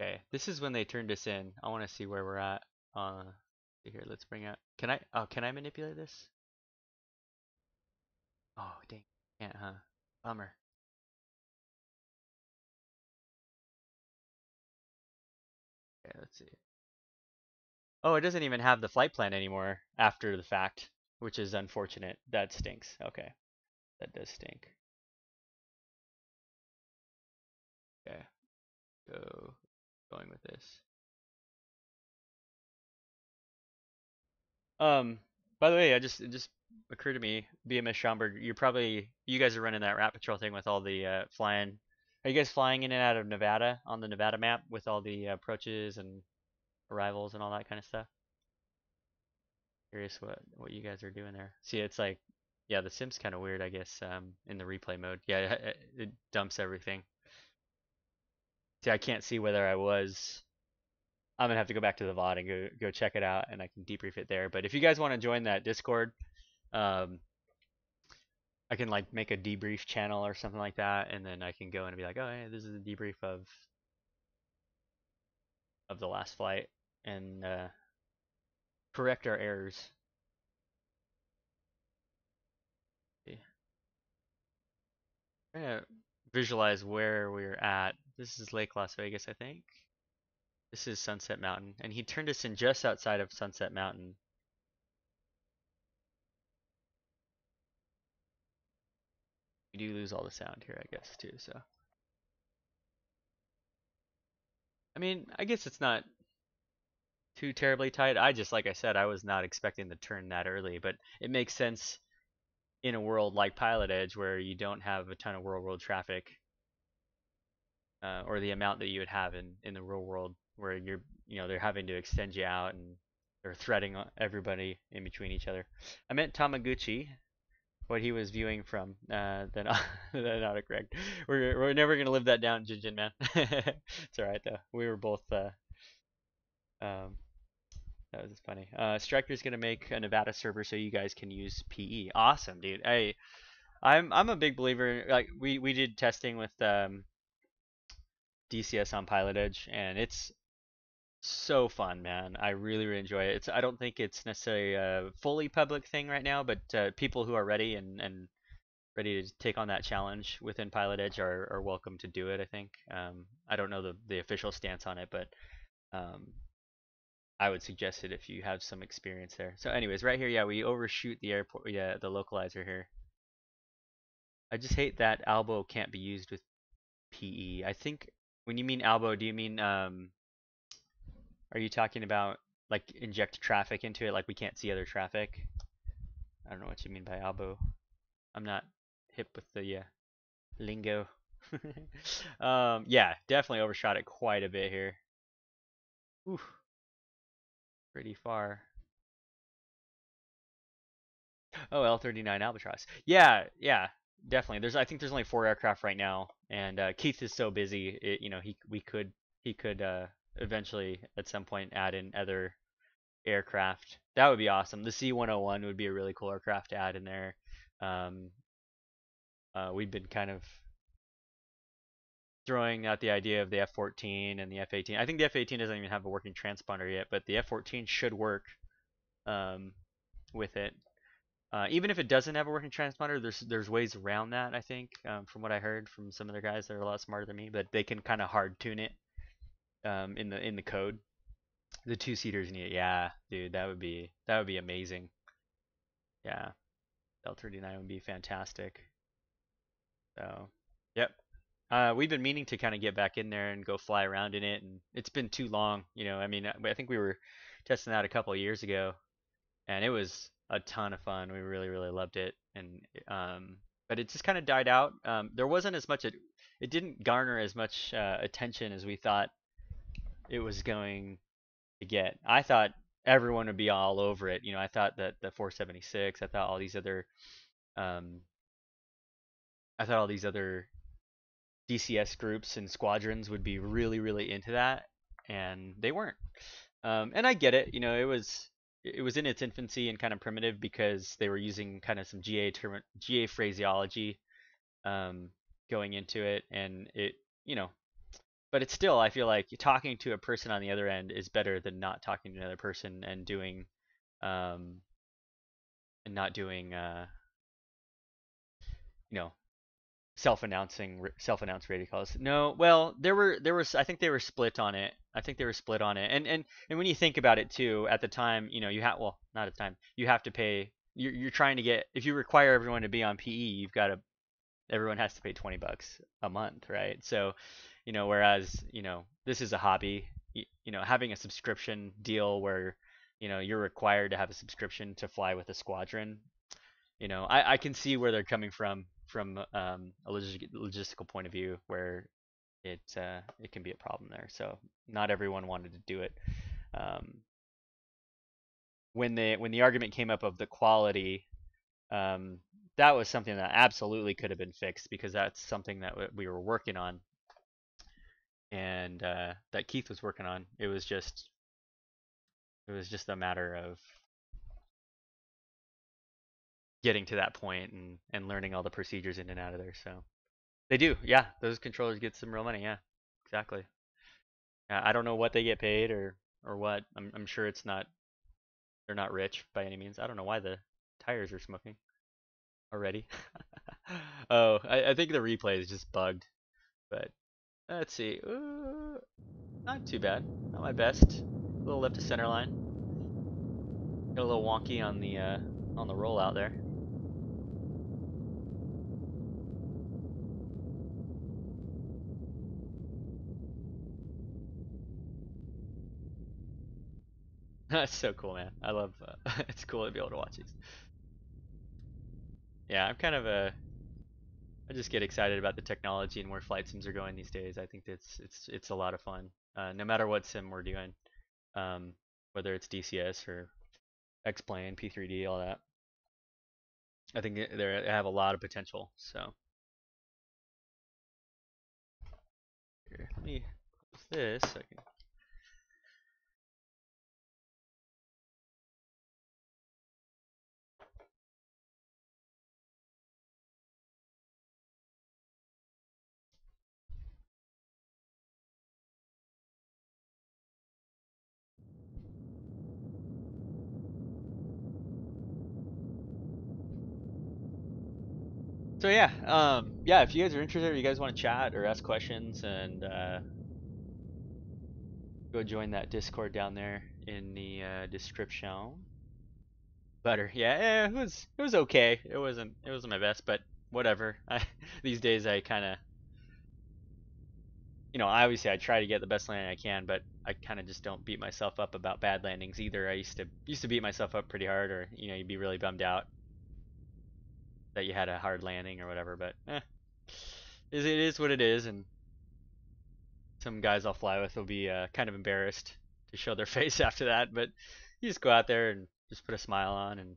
Okay, this is when they turned us in. I want to see where we're at. Here, let's bring out. Can I? Oh, can I manipulate this? Oh, dang, can't, huh? Bummer. Okay, let's see. Oh, it doesn't even have the flight plan anymore after the fact, which is unfortunate. That stinks. Okay, that does stink. Okay, going with this. By the way, it just occurred to me, BMS Schaumburg, you guys are running that rat patrol thing with all the flying. Are you guys flying in and out of Nevada on the Nevada map with all the approaches and arrivals and all that kind of stuff? Curious what you guys are doing there. See, it's like, yeah, the sim's kind of weird, I guess, in the replay mode. Yeah, it dumps everything. See, I can't see whether I was. I'm gonna have to go back to the VOD and go check it out, and I can debrief it there. But if you guys want to join that Discord, um, I can like make a debrief channel or something like that, and then I can go and be like, oh, hey, this is a debrief of the last flight, and correct our errors. Okay. I'm gonna visualize where we're at. This is Lake Las Vegas, I think. This is Sunset Mountain, and he turned us in just outside of Sunset Mountain. We do lose all the sound here, I guess, too. So, I mean, I guess it's not too terribly tight. Like I said, I was not expecting the turn that early, but it makes sense in a world like PilotEdge where you don't have a ton of world traffic, or the amount that you would have in the real world where they're having to extend you out and they're threading everybody in between each other. I meant Tamaguchi, what he was viewing from, then autocorrect. We're never gonna live that down, Jinjin man. It's alright though. We were both um, that was funny. Striker's gonna make a Nevada server so you guys can use PE. Awesome, dude. I'm a big believer. Like we did testing with DCS on PilotEdge, and it's so fun, man. I really enjoy it. I don't think it's necessarily a fully public thing right now, but people who are ready and ready to take on that challenge within PilotEdge are welcome to do it. I think. I don't know the official stance on it, but um, I would suggest it if you have some experience there. So anyways, right here, yeah, we overshoot the airport, yeah, the localizer here. I just hate that Albo can't be used with PE. I think when you mean Albo, do you mean are you talking about like inject traffic into it, like we can't see other traffic? I don't know what you mean by Albo. I'm not hip with the lingo. Yeah, definitely overshot it quite a bit here. Oof, pretty far. Oh, L-39 Albatross. Yeah, definitely. I think there's only 4 aircraft right now, and Keith is so busy. He could eventually at some point add in other aircraft. That would be awesome. The C-101 would be a really cool aircraft to add in there. Um, we've been kind of throwing out the idea of the F-14 and the F-18. I think the F-18 doesn't even have a working transponder yet, but the F-14 should work with it. Even if it doesn't have a working transponder, there's ways around that. I think from what I heard from some other guys that are a lot smarter than me, but they can kind of hard tune it in the code. The 2-seaters need it. Yeah, dude, that would be amazing. Yeah, L-39 would be fantastic. So, yep. We've been meaning to kind of get back in there and go fly around in it, and it's been too long. I mean, I think we were testing that a couple of years ago, and it was a ton of fun. We really, really loved it, and but it just kind of died out. There wasn't as much. It didn't garner as much attention as we thought it was going to get. I thought everyone would be all over it. I thought that the 476. I thought all these other. Um, I thought all these other DCS groups and squadrons would be really, really into that, and they weren't. And I get it. It was in its infancy and kind of primitive because they were using kind of some GA phraseology going into it, and but it's still, I feel like talking to a person on the other end is better than not talking to another person and doing and not doing self-announced radio calls. No, well, there was I think they were split on it. I think they were split on it. And when you think about it too, at the time, you have, well, not at the time. You have to pay, you're trying to get, if you require everyone to be on PE, everyone has to pay $20 a month, right? So, whereas, this is a hobby, having a subscription deal where, you're required to have a subscription to fly with a squadron. I can see where they're coming from a logistical point of view, where it can be a problem there. So not everyone wanted to do it. When the argument came up of the quality, that was something that absolutely could have been fixed, because that's something that we were working on, and that Keith was working on. It was just a matter of getting to that point and learning all the procedures in and out of there. So they do, yeah. Those controllers get some real money, yeah, exactly. I don't know what they get paid or what. I'm sure they're not rich by any means. I don't know why the tires are smoking already. Oh, I think the replay is just bugged. But let's see. Not too bad. Not my best. A little left to center line. Got a little wonky on the rollout there. That's so cool, man. I love. It's cool to be able to watch these. Yeah, I just get excited about the technology and where flight sims are going these days. I think it's a lot of fun. No matter what sim we're doing, whether it's DCS or X-Plane, P3D, all that. I think they have a lot of potential. So here, let me close this so I can. So yeah, if you guys are interested or you guys want to chat or ask questions, and go join that Discord down there in the description. Butter, yeah, it was okay. It wasn't my best, but whatever. These days I kind of, obviously I try to get the best landing I can, but I kind of just don't beat myself up about bad landings either. I used to beat myself up pretty hard, or you'd be really bummed out that you had a hard landing or whatever. But it is what it is, and some guys I'll fly with will be kind of embarrassed to show their face after that. But you just go out there and just put a smile on, and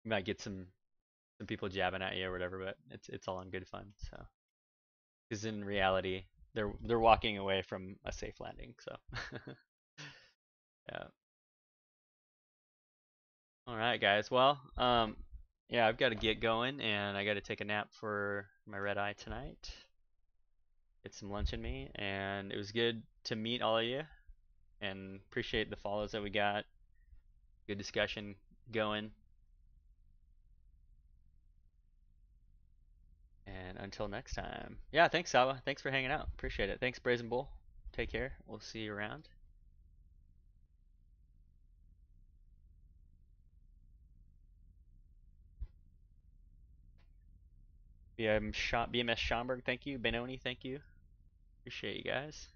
you might get some people jabbing at you or whatever. But it's all in good fun. So, because in reality, they're walking away from a safe landing. So, yeah. All right, guys. Well, yeah, I've got to get going, and I got to take a nap for my red eye tonight. Get some lunch in me, and it was good to meet all of you, and appreciate the follows that we got. Good discussion going. And until next time. Yeah, thanks, Saba. Thanks for hanging out. Appreciate it. Thanks, Brazen Bull. Take care. We'll see you around. BMS Schomburg, thank you. Benoni, thank you. Appreciate you guys.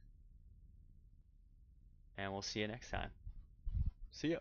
And we'll see you next time. See ya.